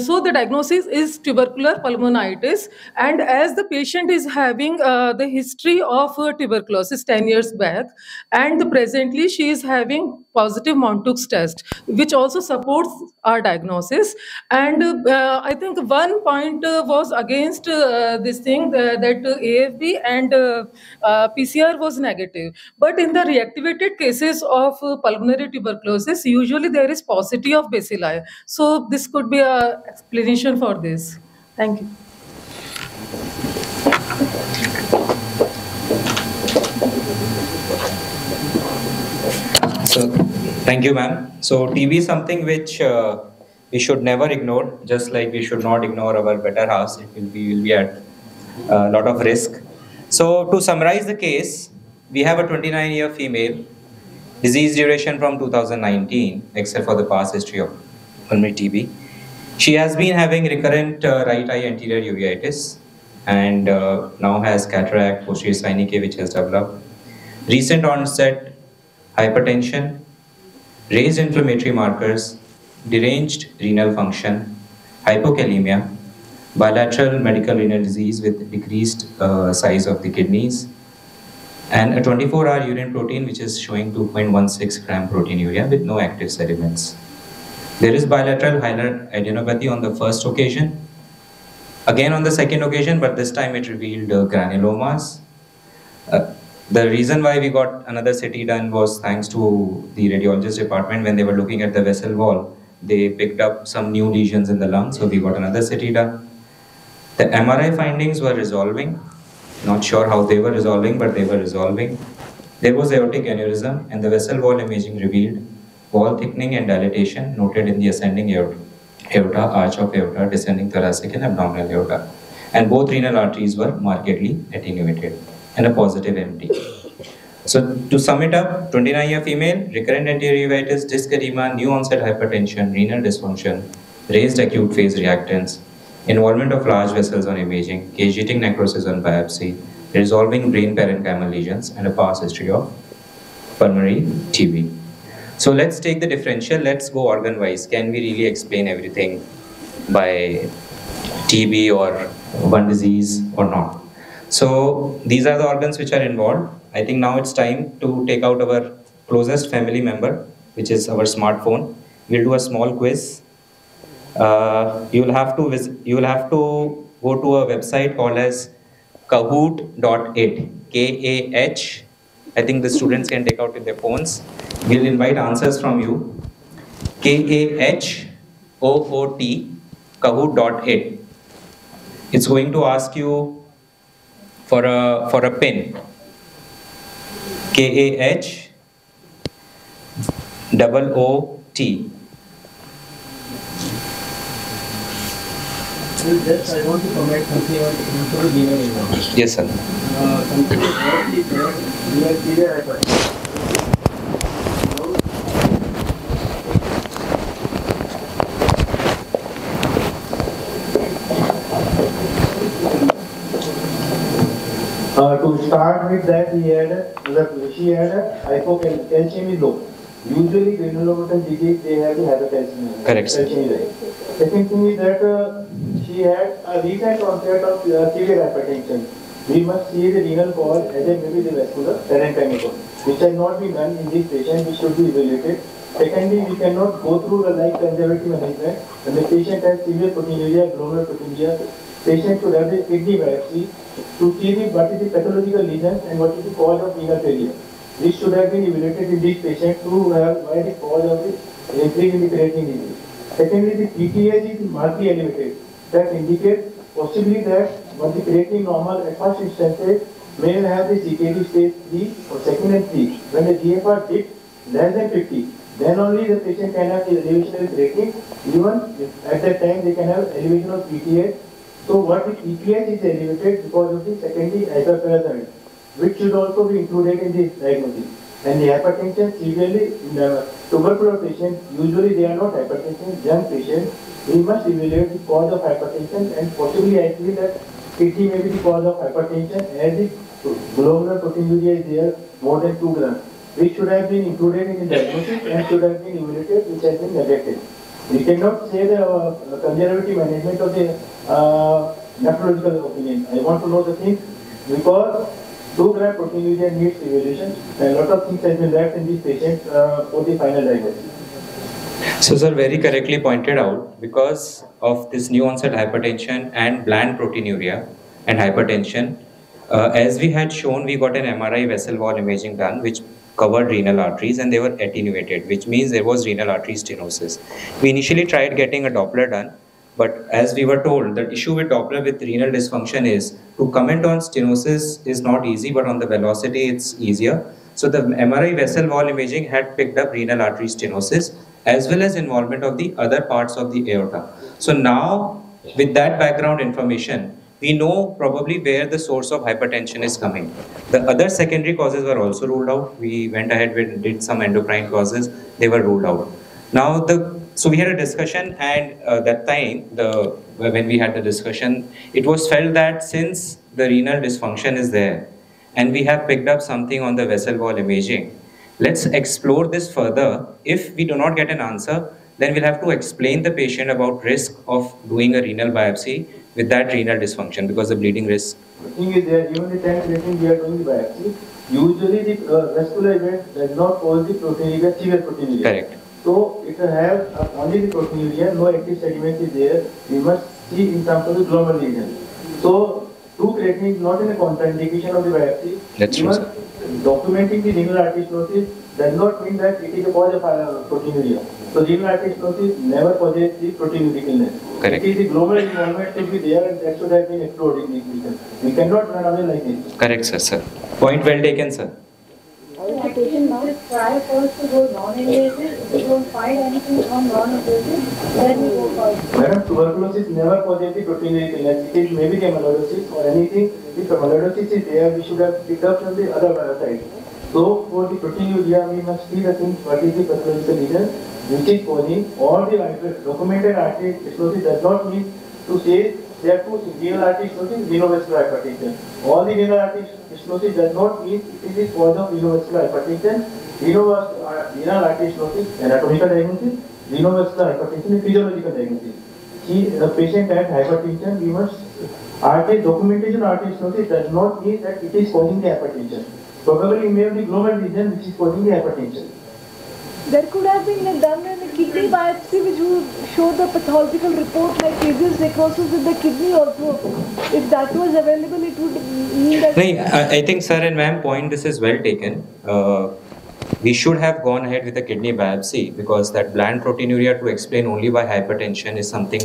so the diagnosis is tubercular pulmonitis, and as the patient is having the history of tuberculosis 10 years back, and presently she is having positive Montauk's test, which also supports our diagnosis. And I think one point was against this thing that AFB and PCR was negative. But in the reactivated cases of pulmonary tuberculosis, usually there is paucity of bacilli. So this could be an explanation for this. Thank you. So, thank you, ma'am. So, TB is something which we should never ignore, just like we should not ignore our better halves. Will be at a lot of risk. So, to summarize the case, we have a 29-year female, disease duration from 2019, except for the past history of pulmonary TB. She has been having recurrent right eye anterior uveitis and now has cataract, posterior synechiae, which has developed. Recent onset hypertension, raised inflammatory markers, deranged renal function, hypokalemia, bilateral medical renal disease with decreased size of the kidneys, and a 24-hour urine protein which is showing 2.16 gram proteinuria with no active sediments. There is bilateral hilar adenopathy on the first occasion, again on the second occasion, but this time it revealed granulomas. The reason why we got another CT done was thanks to the radiologist department. When they were looking at the vessel wall, they picked up some new lesions in the lung, so we got another CT done. The MRI findings were resolving. Not sure how they were resolving, but they were resolving. There was aortic aneurysm, and the vessel wall imaging revealed wall thickening and dilatation noted in the ascending aorta, arch of aorta, descending thoracic and abdominal aorta. And both renal arteries were markedly attenuated and a positive MT. So to sum it up, 29-year female, recurrent anterior uveitis, disc edema, new onset hypertension, renal dysfunction, raised acute phase reactants, involvement of large vessels on imaging, cageating necrosis on biopsy, resolving brain parenchymal lesions, and a past history of pulmonary TB. So let's take the differential, let's go organ-wise. Can we really explain everything by TB or one disease or not? So these are the organs which are involved. I think now it's time to take out our closest family member, which is our smartphone. We'll do a small quiz. You'll have to go to a website called as kahoot.it, K-A-H. I think the students can take out with their phones. We'll invite answers from you. K-A-H-O-O-T, kahoot.it. It's going to ask you for a pin. K-A-H-O-O-T. Just I want to comment something on immunology. Yes, sir. Something about the clear hypertension. To start with that, she had hypocalcium is low. Usually, granulomatous disease, they have the hypertension. Correct, sir. Second thing is that she had a recent onset of severe hypertension. We must see the renal cause as a maybe the vascular parenchymal, which has not been done in this patient, which should be evaluated. Secondly, we cannot go through the like conservative management. When the patient has severe proteinuria, glomerular proteinuria, patient should have the kidney biopsy to see what is the pathological lesion and what is the cause of renal failure. This should have been evaluated in this patient to have why the cause of the increase in the creatinine disease. Secondly, the PTH is markedly elevated. That indicates possibly that when the creatinine normal at first instances may have the CKD stage 3 or second and 3. When the GFR dips less than 50, then only the patient can have the elevation of creatinine. Even at that time they can have elevation of PTH. So what the PTH is elevated because of the secondary hyperparathyroidism, which should also be included in this diagnosis. And the hypertension severely in the tuberculosis patients, usually they are not hypertension, young patients, we must evaluate the cause of hypertension and possibly I feel that kidney may be the cause of hypertension as the glomerular proteinuria is there more than 2 grams, which should have been included in the diagnosis and should have been evaluated, which has been neglected. We cannot say the conservative management of the nephrological opinion. I want to know the things because 2-gram proteinuria needs evaluation and a lot of things have been left in these patients for the final diagnosis. So, sir, very correctly pointed out, because of this new onset hypertension and bland proteinuria and hypertension, as we had shown, we got an MRI vessel wall imaging done, which covered renal arteries and they were attenuated, which means there was renal artery stenosis. We initially tried getting a Doppler done, but as we were told, the issue with Doppler with renal dysfunction is to comment on stenosis is not easy, but on the velocity it's easier. So the MRI vessel wall imaging had picked up renal artery stenosis as well as involvement of the other parts of the aorta. So now with that background information, we know probably where the source of hypertension is coming. The other secondary causes were also ruled out. We went ahead and did some endocrine causes, they were ruled out. Now so we had a discussion, and that time when we had the discussion, it was felt that since the renal dysfunction is there and we have picked up something on the vessel wall imaging, let's explore this further. If we do not get an answer, then we'll have to explain the patient about risk of doing a renal biopsy with that renal dysfunction, because the bleeding risk. The thing is that even the time we are doing the biopsy, usually the vascular event does not cause the proteinuria, severe proteinuria. Correct. So it has only the proteinuria, no active sediment is there. We must see in terms of the glomerular lesion. So 2 creatinine is not in a contraindication of the biopsy. That's true, sir. Documenting the renal artery stenosis does not mean that it is a cause of proteinuria. So renal artery stenosis never causes the proteinuric illness. Correct. It is the glomerular involvement should be there, and that should have been explored in this region. We cannot run away like this. Correct, sir. Point well taken, sir. If the patient now try first to go non-invasive, if we don't find anything on non-invasive, then we go for. Madam, tuberculosis never causes the proteinuria illness. It is maybe amyloidosis or anything. If amyloidosis is there, we should have picked up from the other side. So for the proteinuria, we must see the things what is the pathological reason which is causing all the documented artery stenosis does not mean to say there are two renal artery stenosis, renovascular hypertension. All the renal artery stenosis does not mean it is cause of renovascular hypertension. Renal artery stenosis, anatomical diagnosis, renovascular hypertension is physiological diagnosis. See, the patient had hypertension, we must documentation artery stenosis does not mean that it is causing the hypertension. Probably it may be the global region which is causing the hypertension. There could have been done a kidney biopsy which would show the pathological report like previous necrosis with the kidney also. If that was available, it would mean that... I think, sir and ma'am, point this is well taken. We should have gone ahead with a kidney biopsy because that bland proteinuria to explain only by hypertension is something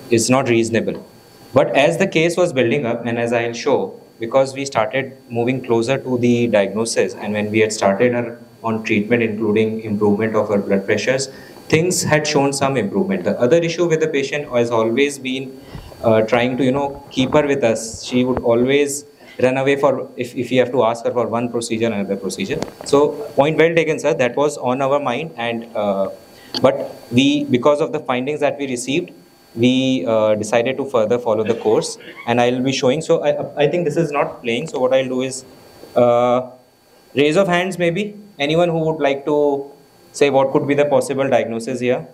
is not reasonable. But as the case was building up, and as I will show, because we started moving closer to the diagnosis, and when we had started her on treatment, including improvement of her blood pressures, things had shown some improvement. The other issue with the patient has always been trying to, keep her with us. She would always run away if you have to ask her for one procedure, another procedure. So point well taken, sir. That was on our mind, and but because of the findings that we received, we decided to further follow the course, and I will be showing. So I think this is not playing. So what I'll do is raise of hands, maybe anyone who would like to say what could be the possible diagnosis here.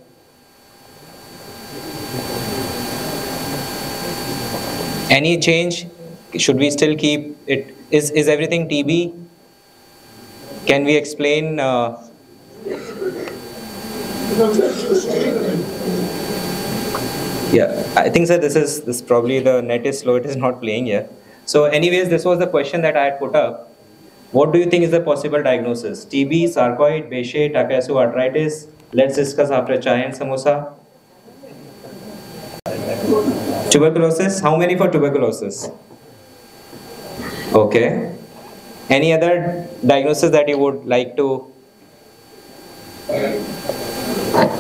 Any change? Should we still keep it? Is everything TB? Can we explain? Yeah, I think, sir, this probably the net is slow. It is not playing here. So anyways, this was the question that I had put up. What do you think is the possible diagnosis? TB, sarcoid, Behçet, Takayasu arthritis. Let's discuss after chai and samosa. Tuberculosis. How many for tuberculosis? Okay. Any other diagnosis that you would like to?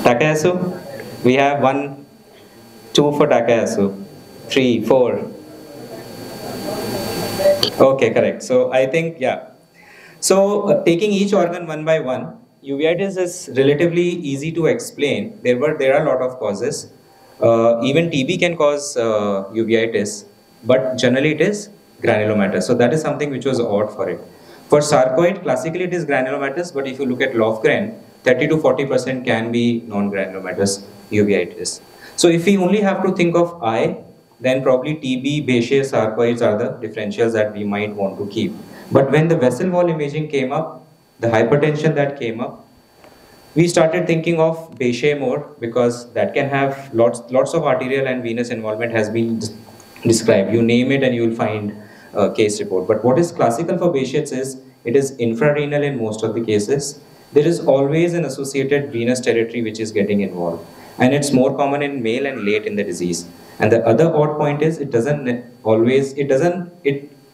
Takayasu. We have 1, 2 for Takayasu. 3, 4. Okay, correct. So I think, yeah. So taking each organ one by one, uveitis is relatively easy to explain. There are a lot of causes. Even TB can cause uveitis, but generally it is granulomatous. So that is something which was odd for it. For sarcoid, classically it is granulomatous, but if you look at Lofgren, 30 to 40% can be non-granulomatous uveitis. So if we only have to think of eye, then probably TB, Behçet, sarcoids are the differentials that we might want to keep. But when the vessel wall imaging came up, the hypertension that came up, we started thinking of Behçet more because that can have lots of arterial and venous involvement has been described. You name it and you will find a case report. But what is classical for Behçet's is it is infrarenal in most of the cases. There is always an associated venous territory which is getting involved. And it's more common in male and late in the disease. And the other odd point is it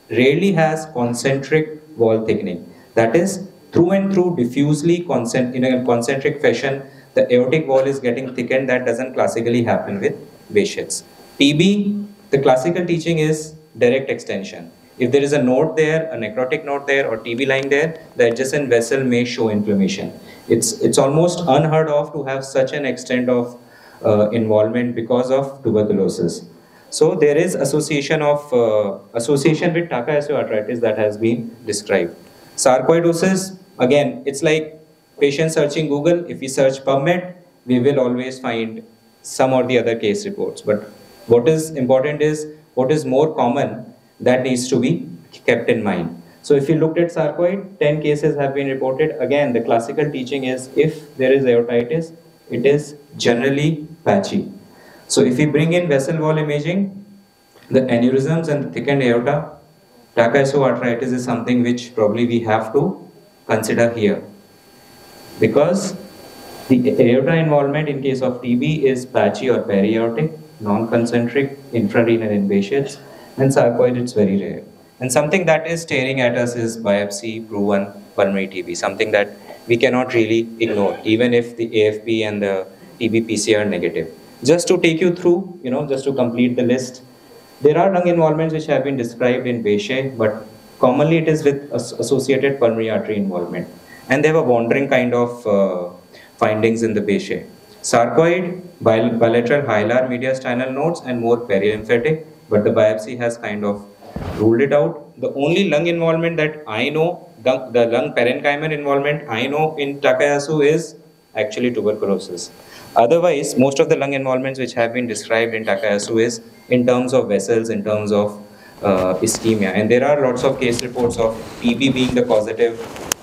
rarely has concentric wall thickening. That is, through and through diffusely in a concentric fashion, the aortic wall is getting thickened. That doesn't classically happen with Behçet's. TB, the classical teaching is direct extension. If there is a node there, a necrotic node there, or TB lying there, the adjacent vessel may show inflammation. It's almost unheard of to have such an extent of involvement because of tuberculosis. So there is association with Takayasu arthritis that has been described. Sarcoidosis, again, it's like patient searching Google. If we search PubMed, we will always find some or the other case reports. But what is important is what is more common that needs to be kept in mind. So if you looked at sarcoid, 10 cases have been reported. Again, the classical teaching is if there is aortitis, it is generally patchy. So if we bring in vessel wall imaging, the aneurysms and the thickened aorta, Takayasu arthritis is something which probably we have to consider here. Because the aorta involvement in case of TB is patchy or periaortic, non-concentric, infrarenal in Behçet's, and sarcoid it's very rare. And something that is staring at us is biopsy proven pulmonary TB, something that we cannot really ignore, even if the AFP and the TB PCR are negative. Just to take you through, just to complete the list, there are lung involvements which have been described in Bechet, but commonly it is with associated pulmonary artery involvement. And they have a wandering kind of findings in the Bechet. Sarcoid, bilateral hilar mediastinal nodes, and more perilymphatic, but the biopsy has kind of ruled it out. The only lung involvement that I know, the lung parenchymal involvement I know in Takayasu is actually tuberculosis. Otherwise, most of the lung involvements which have been described in Takayasu is in terms of vessels, in terms of ischemia. And there are lots of case reports of TB being the causative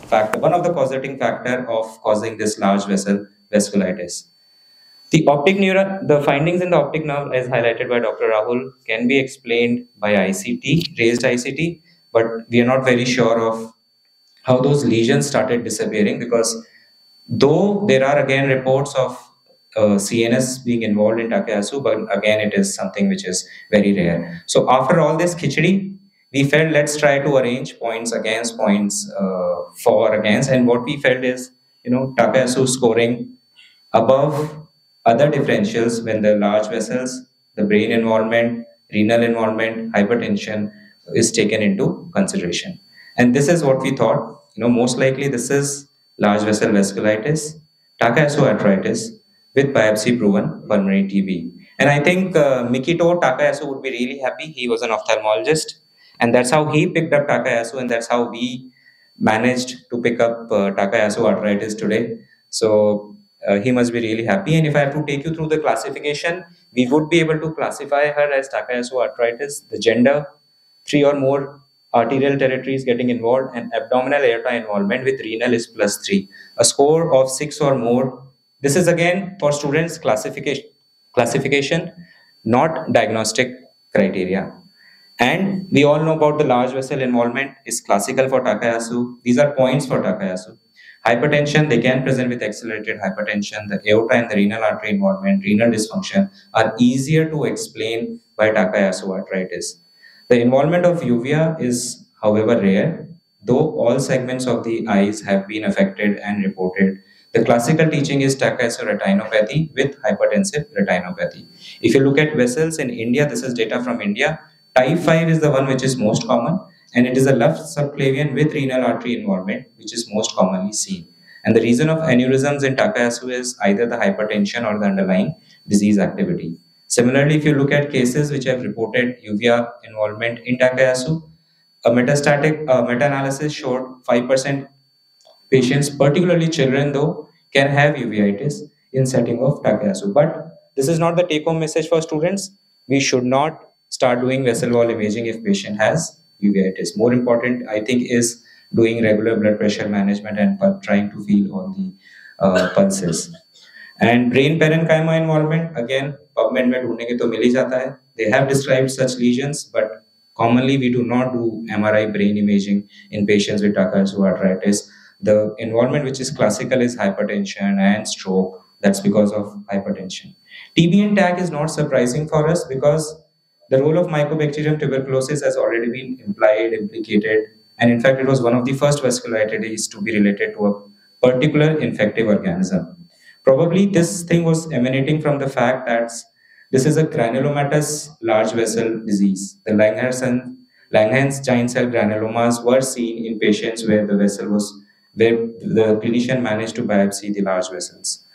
factor, one of the causating factor of causing this large vessel vasculitis. The optic neuron, the findings in the optic nerve, as highlighted by Dr. Rahul, can be explained by ICT, raised ICT, but we are not very sure of how those lesions started disappearing, because though there are again reports of CNS being involved in Takayasu, but again it is something which is very rare. So after all this khichdi, we felt let's try to arrange points against, points for against, and what we felt is Takayasu scoring above other differentials when the large vessels, the brain involvement, renal involvement, hypertension is taken into consideration. And this is what we thought, most likely this is large vessel vasculitis, Takayasu arthritis with biopsy proven pulmonary TB. And I think Mikito Takayasu would be really happy. He was an ophthalmologist, and that's how he picked up Takayasu, and that's how we managed to pick up Takayasu arthritis today. So he must be really happy. And if I have to take you through the classification, we would be able to classify her as Takayasu arthritis, the gender, 3 or more arterial territories getting involved, and abdominal aorta involvement with renal is +3. A score of 6 or more. This is again for students classification, not diagnostic criteria. And we all know about the large vessel involvement is classical for Takayasu. These are points for Takayasu. Hypertension, they can present with accelerated hypertension. The aorta and the renal artery involvement, renal dysfunction are easier to explain by Takayasu arthritis. The involvement of uvea is, however, rare, though all segments of the eyes have been affected and reported. The classical teaching is Takayasu retinopathy with hypertensive retinopathy. If you look at vessels in India, this is data from India. Type 5 is the one which is most common, and it is a left subclavian with renal artery involvement, which is most commonly seen. And the reason of aneurysms in Takayasu is either the hypertension or the underlying disease activity. Similarly, if you look at cases which have reported uvea involvement in Takayasu, a meta-analysis showed 5% patients, particularly children though, can have uveitis in setting of Takayasu. But this is not the take-home message for students. We should not start doing vessel wall imaging if patient has uveitis. More important, I think, is doing regular blood pressure management and trying to feel all the pulses. And brain parenchyma involvement, again, PubMed में ढूंढने के तो मिल ही जाता है. They have described such lesions, but commonly we do not do MRI brain imaging in patients with Takayasu arthritis. The involvement which is classical is hypertension and stroke. That's because of hypertension. TB and TAC is not surprising for us because the role of Mycobacterium tuberculosis has already been implicated, and in fact, it was one of the first vasculitides to be related to a particular infective organism. Probably this thing was emanating from the fact that this is a granulomatous large vessel disease. The Langerhans giant cell granulomas were seen in patients where the clinician managed to biopsy the large vessels.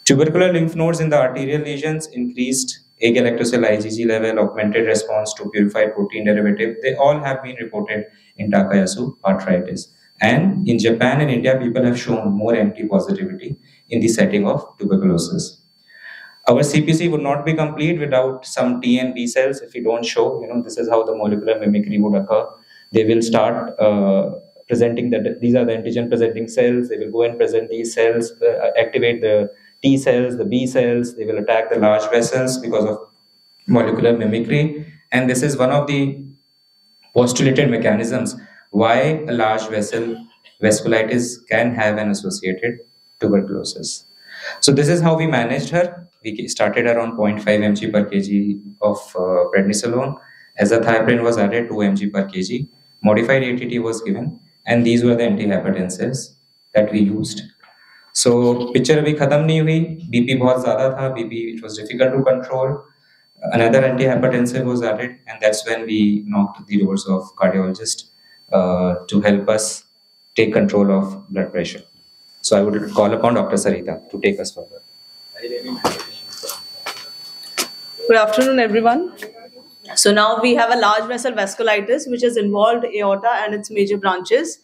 Tubercular lymph nodes in the arterial lesions increased agalactocell IgG level, augmented response to purified protein derivative. They all have been reported in Takayasu arthritis. And in Japan and India, people have shown more MT positivity in the setting of tuberculosis. Our CPC would not be complete without some T and B cells. If we don't show, this is how the molecular mimicry would occur. They will start presenting that these are the antigen presenting cells. They will go and present these cells, activate the T cells, the B cells. They will attack the large vessels because of molecular mimicry. And this is one of the postulated mechanisms why a large vessel vasculitis can have an associated tuberculosis. So this is how we managed her. We started around 0.5 mg per kg of prednisolone. Azathioprine was added 2 mg per kg. modified ATT was given, and these were the antihypertensives that we used. So picture अभी खत्म नहीं हुई, BP बहुत ज़्यादा था, BP it was difficult to control. Another antihypertensive was added, and that's when we knocked the doors of cardiologist to help us take control of blood pressure. So I would call upon Dr. Sarita to take us further. Good afternoon, everyone. So now we have a large vessel vasculitis, which has involved aorta and its major branches,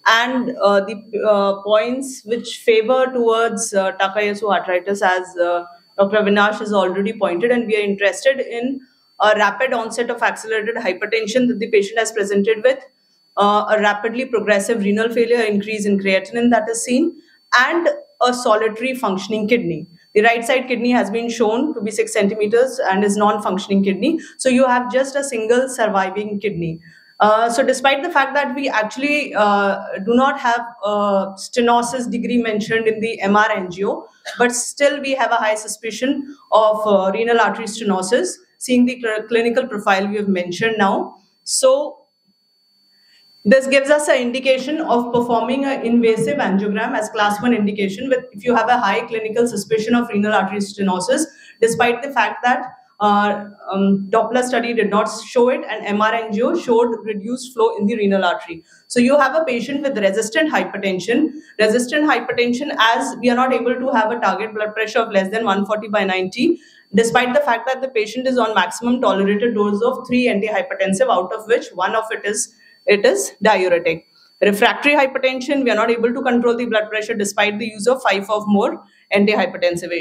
and the points which favor towards Takayasu arthritis, as Dr. Avinash has already pointed, and we are interested in a rapid onset of accelerated hypertension that the patient has presented with, a rapidly progressive renal failure, increase in creatinine that is seen, and a solitary functioning kidney. The right side kidney has been shown to be 6 centimeters and is non-functioning kidney. So you have just a single surviving kidney. So despite the fact that we actually do not have stenosis degree mentioned in the MR angio, but still we have a high suspicion of renal artery stenosis, seeing the clinical profile we have mentioned now. So this gives us an indication of performing an invasive angiogram as class 1 indication if you have a high clinical suspicion of renal artery stenosis, despite the fact that Doppler study did not show it and MR angio showed reduced flow in the renal artery. So you have a patient with resistant hypertension. Resistant hypertension, as we are not able to have a target blood pressure of less than 140/90, despite the fact that the patient is on maximum tolerated dose of 3 antihypertensive, out of which one of it is diuretic. Refractory hypertension, we are not able to control the blood pressure despite the use of 5 or more antihypertensive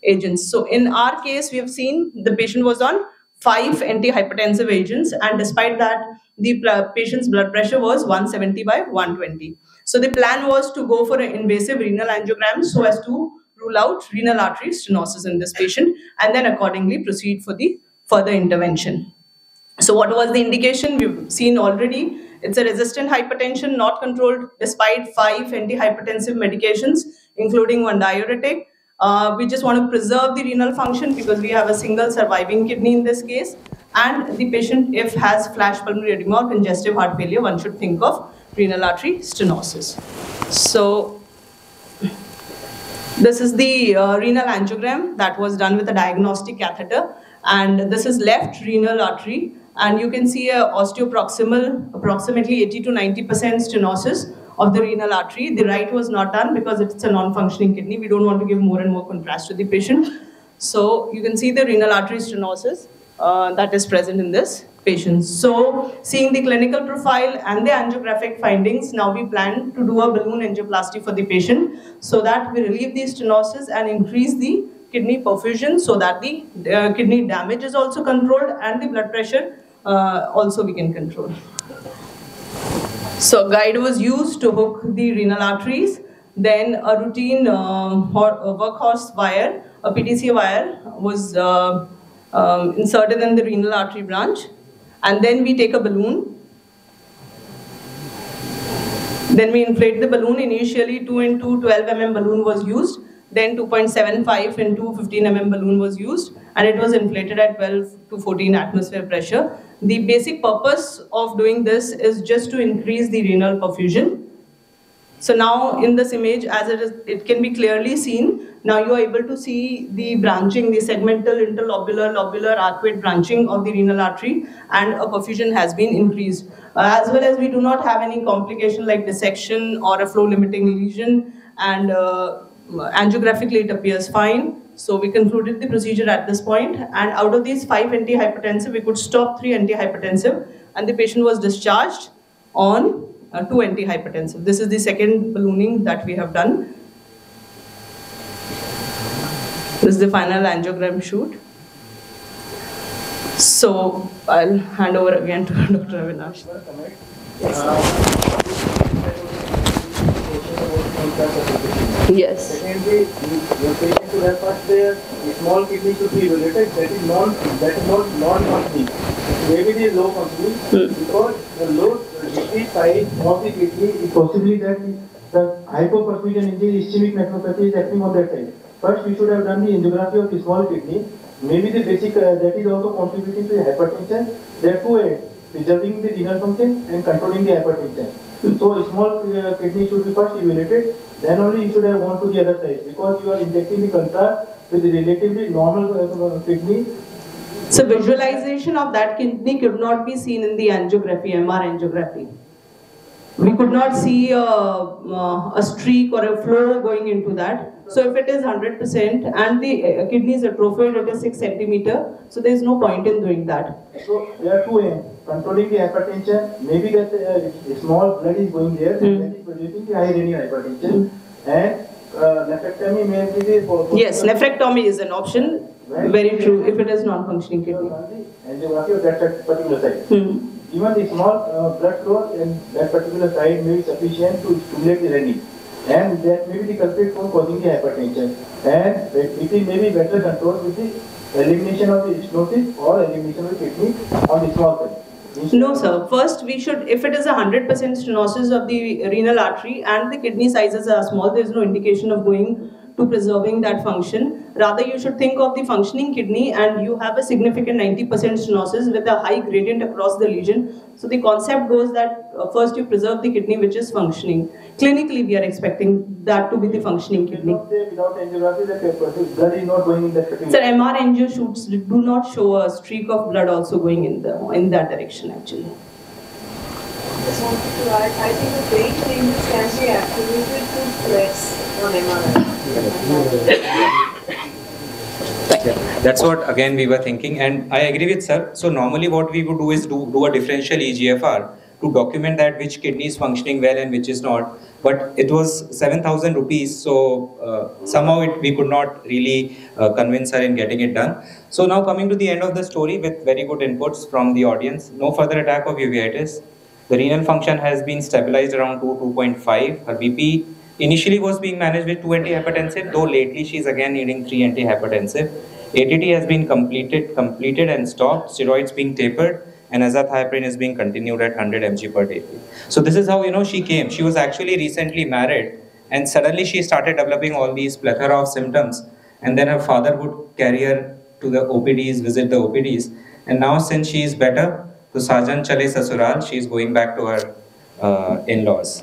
agents. So in our case, we have seen the patient was on 5 antihypertensive agents, and despite that, the patient's blood pressure was 170/120. So the plan was to go for an invasive renal angiogram so as to rule out renal artery stenosis in this patient, and then accordingly proceed for the further intervention. So what was the indication? We've seen already. It's a resistant hypertension, not controlled despite 5 antihypertensive medications, including 1 diuretic. We just want to preserve the renal function because we have a single surviving kidney in this case. And the patient, if has flash pulmonary edema or congestive heart failure, one should think of renal artery stenosis. So this is the renal angiogram that was done with a diagnostic catheter. And this is left renal artery. And you can see a osteoproximal, approximately 80 to 90% stenosis of the renal artery. The right was not done because it's a non-functioning kidney. We don't want to give more and more contrast to the patient. So you can see the renal artery stenosis that is present in this patient. So seeing the clinical profile and the angiographic findings, now we plan to do a balloon angioplasty for the patient so that we relieve the stenosis and increase the kidney perfusion so that the kidney damage is also controlled and the blood pressure also we can control. So a guide was used to hook the renal arteries, then a routine workhorse wire, a PTC wire was inserted in the renal artery branch, and then we take a balloon. Then we inflate the balloon. Initially 2 into 12 mm balloon was used. Then 2.75 into 15 mm balloon was used, and it was inflated at 12 to 14 atmosphere pressure. The basic purpose of doing this is just to increase the renal perfusion. So now in this image, as it can be clearly seen, now you are able to see the branching, the segmental, interlobular, lobular, arcuate branching of the renal artery, and a perfusion has been increased. As well as we do not have any complication like dissection or a flow limiting lesion, and angiographically it appears fine. So we concluded the procedure at this point, and out of these 5 antihypertensive, we could stop 3 antihypertensive, and the patient was discharged on 2 antihypertensive. This is the second ballooning that we have done. This is the final angiogram shoot. So I'll hand over again to Dr. Avinash. Yes. Secondly, your patient should have first their small kidney should be related. That is not non-functioning. Maybe it is low functioning because the low decreased size of the kidney is possibly that the hypoperfusion in the ischemic nephropathy is acting on that side. First, we should have done the angiography of the small kidney. Maybe the basic that is also contributing to the hypertension. There are 2 aids. preserving the renal function and controlling the hypertension. So small kidney should be first evaluated, then only you should have gone to the other side, because you are injecting the contrast with the relatively normal kidney. So visualization of that kidney could not be seen in the angiography, MR angiography. We could not see a streak or a flow going into that. So if it is 100% and the kidney is atrophied, it is 6 centimeter, so there is no point in doing that. So there are two aims: controlling the hypertension. Maybe that small blood is going there, and that is producing the high renal hypertension. And nephrectomy may be the yes, nephrectomy is an option. Very true. If it is non-functioning kidney. Angiography of that particular side. Even the small blood flow in that particular side may be sufficient to stimulate the renal, and that may be the culprit for causing the hypertension. And it may be better controlled with the elimination of the stenosis or elimination of the kidney on the small side. No, sir. First, we should, if it is 100% stenosis of the renal artery and the kidney sizes are small, there is no indication of going to preserving that function. Rather, you should think of the functioning kidney and you have a significant 90% stenosis with a high gradient across the lesion. So the concept goes that first you preserve the kidney which is functioning. Clinically, we are expecting that to be the functioning kidney. Without angiography, the blood is not going in that particular. Sir, MR angio shoots do not show a streak of blood also going in that direction actually. I just wanted to add, I think the brain changes can be attributed to stress on MRI. That's what again we were thinking, and I agree with sir. So normally what we would do is do a differential EGFR to document that which kidney is functioning well and which is not. But it was 7,000 rupees, so somehow we could not really convince her in getting it done. So now coming to the end of the story with very good inputs from the audience. No further attack of uveitis. The renal function has been stabilized around 2.5. Her BP initially was being managed with 2 antihypertensive, though lately she is again needing 3 antihypertensive. ATT has been completed and stopped, steroids being tapered, and azathioprine is being continued at 100 mg per day. So this is how she came. She was actually recently married, and suddenly she started developing all these plethora of symptoms, and then her father would carry her to the OPDs, visit the OPDs, and now since she is better, so Sajan Chale Sasural, she is going back to her in-laws.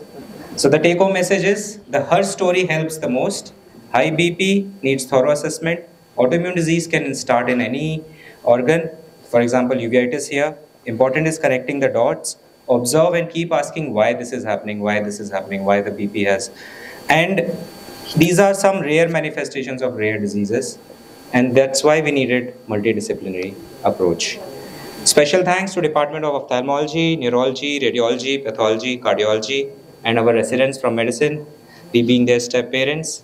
So the take-home message is, her story helps the most. High BP needs thorough assessment. Autoimmune disease can start in any organ. For example, uveitis here. Important is connecting the dots. Observe and keep asking why this is happening, why this is happening, why the BP has. And these are some rare manifestations of rare diseases. And that's why we needed multidisciplinary approach. Special thanks to Department of Ophthalmology, Neurology, Radiology, Pathology, Cardiology, and our residents from medicine, we being their step parents.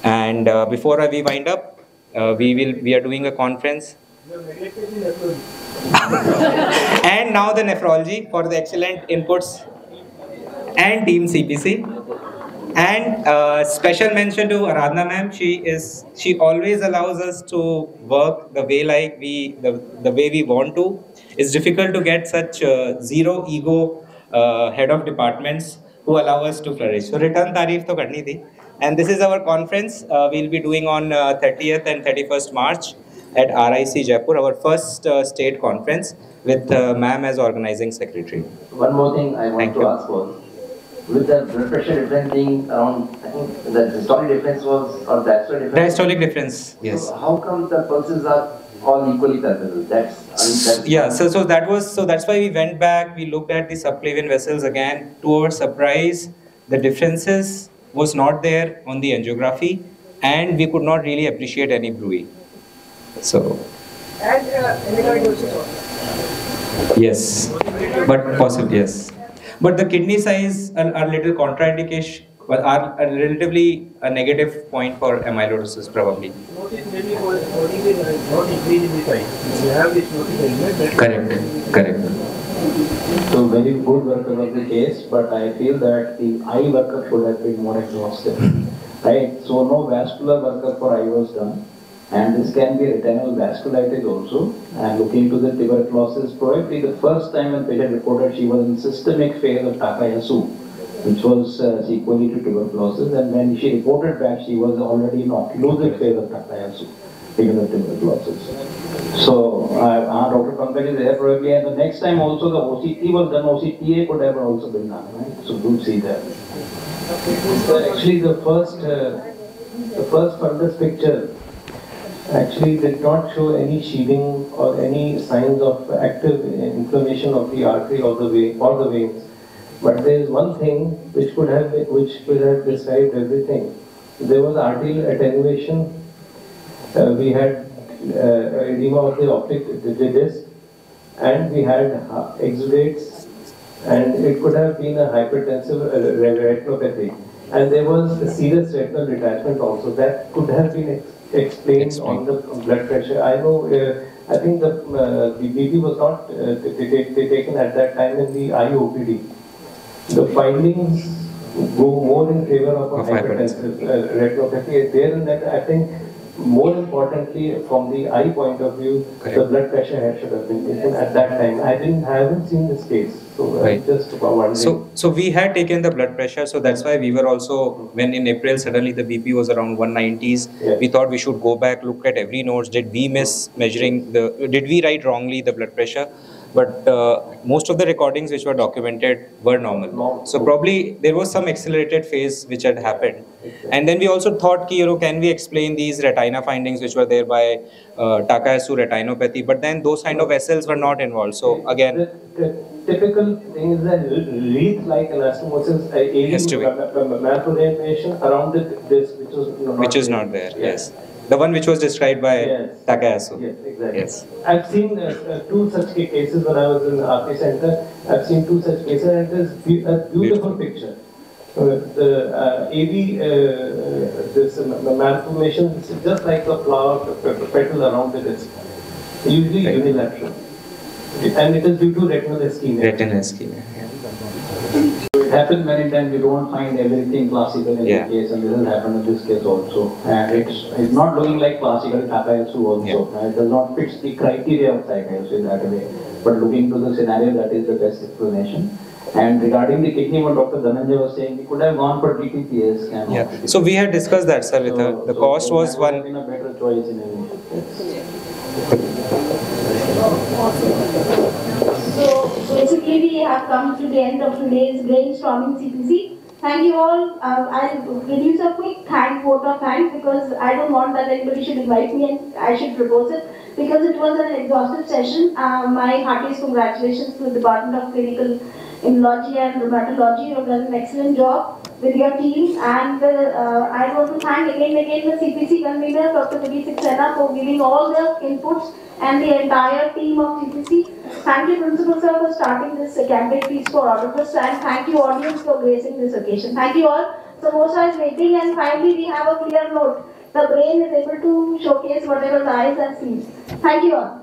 And before we wind up, we are doing a conference. And now the nephrology for the excellent inputs and team CPC. And special mention to Aradhana ma'am. She always allows us to work the way the way we want to. It's difficult to get such zero ego head of departments who allow us to flourish. So return tareef to karni thi. And this is our conference. We'll be doing on 30th and 31st March at RIC Jaipur, our first state conference with ma'am as organizing secretary. One more thing I want to ask was, with the blood pressure difference being around, I think the systolic difference was, or diastolic difference? Diastolic difference, yes. So how come the pulses are all equally palpable? That's yeah, so that's why we went back, we looked at the subclavian vessels again. To our surprise, the differences was not there on the angiography, and we could not really appreciate any bruit. So And amyloidosis also. yes, but possibly yes. But the kidney size are little contraindication, are relatively a negative point for amyloidosis probably. Notice maybe for not increase in the size. You have this notice element. Correct. So very good workup of the case, but I feel that the eye workup should have been more exhaustive. Right? So no vascular workup for eye was done. And this can be retinal vasculitis also. And looking to the tuberculosis, probably the first time when patient reported she was in systemic phase of Takayasu, which was sequelae to tuberculosis. And when she reported back, she was already in occlusive phase of Takayasu. renal tuberculosis. So Dr. Pankaj is there probably, and the next time also the OCT was done, OCTA could have also been done, right? So do see that. So actually the first fundus picture actually did not show any sheathing or any signs of active inflammation of the artery or the veins. But there is one thing which could have described everything. There was arterial attenuation. We had edema of the optic disc, and we had exudates, and it could have been a hypertensive retinopathy. And there was a serious retinal detachment also that could have been explained on the blood pressure. I know, I think the BP was not taken at that time in the IOPD. The findings go more in favor of a hypertensive retinopathy. There and then, I think, more importantly, from the eye point of view, the blood pressure should have been taken at that time. I haven't seen this case, so just wondering. So we had taken the blood pressure, so that's why we were also, when in April suddenly the BP was around 190s, we thought we should go back, look at every notes. Did we miss measuring did we write wrongly the blood pressure? But most of the recordings which were documented were normal. So probably there was some accelerated phase which had happened. And then we also thought, can we explain these retina findings which were there by Takayasu retinopathy? But then those kind of SLs were not involved. So again, the typical thing is that wreath-like anastomosis, malformation around the disc, which is not there. Yes. The one which was described by Takayasu. Yes, exactly. Yes. I've seen two such cases when I was in the RP center. I've seen two such cases, and it is a beautiful picture. The AV, this malformation is just like the flower petal around the disc, usually unilateral. And it is due to retinal ischemia. Retinal ischemia. It happens many times. You don't find everything classical in the case, and this has happened in this case also. And it's not looking like classical Takayasu also. It does not fit the criteria of Takayasu in that way. But looking to the scenario, that is the best explanation. And regarding the kidney, what Dr. Dhananjay was saying, we could have gone for DTPS. So we had discussed that, sir, with her. The cost was one. Been a better choice in any So basically we have come to the end of today's brainstorming CPC. Thank you all. I'll produce a quick vote of thanks because I don't want that anybody should invite me and I should propose it because it was an exhaustive session. My heartiest congratulations to the Department of Clinical Immunology and Rheumatology. You have done an excellent job with your team, and I want to thank again the CPC convener, Dr. Saxena, for giving all the inputs and the entire team of CPC. Thank you, Principal Sir, for starting this campaign piece for Auditors, and thank you, audience, for gracing this occasion. Thank you all. Samosa is waiting, and finally we have a clear note. The brain is able to showcase whatever the eyes have seen. Thank you all.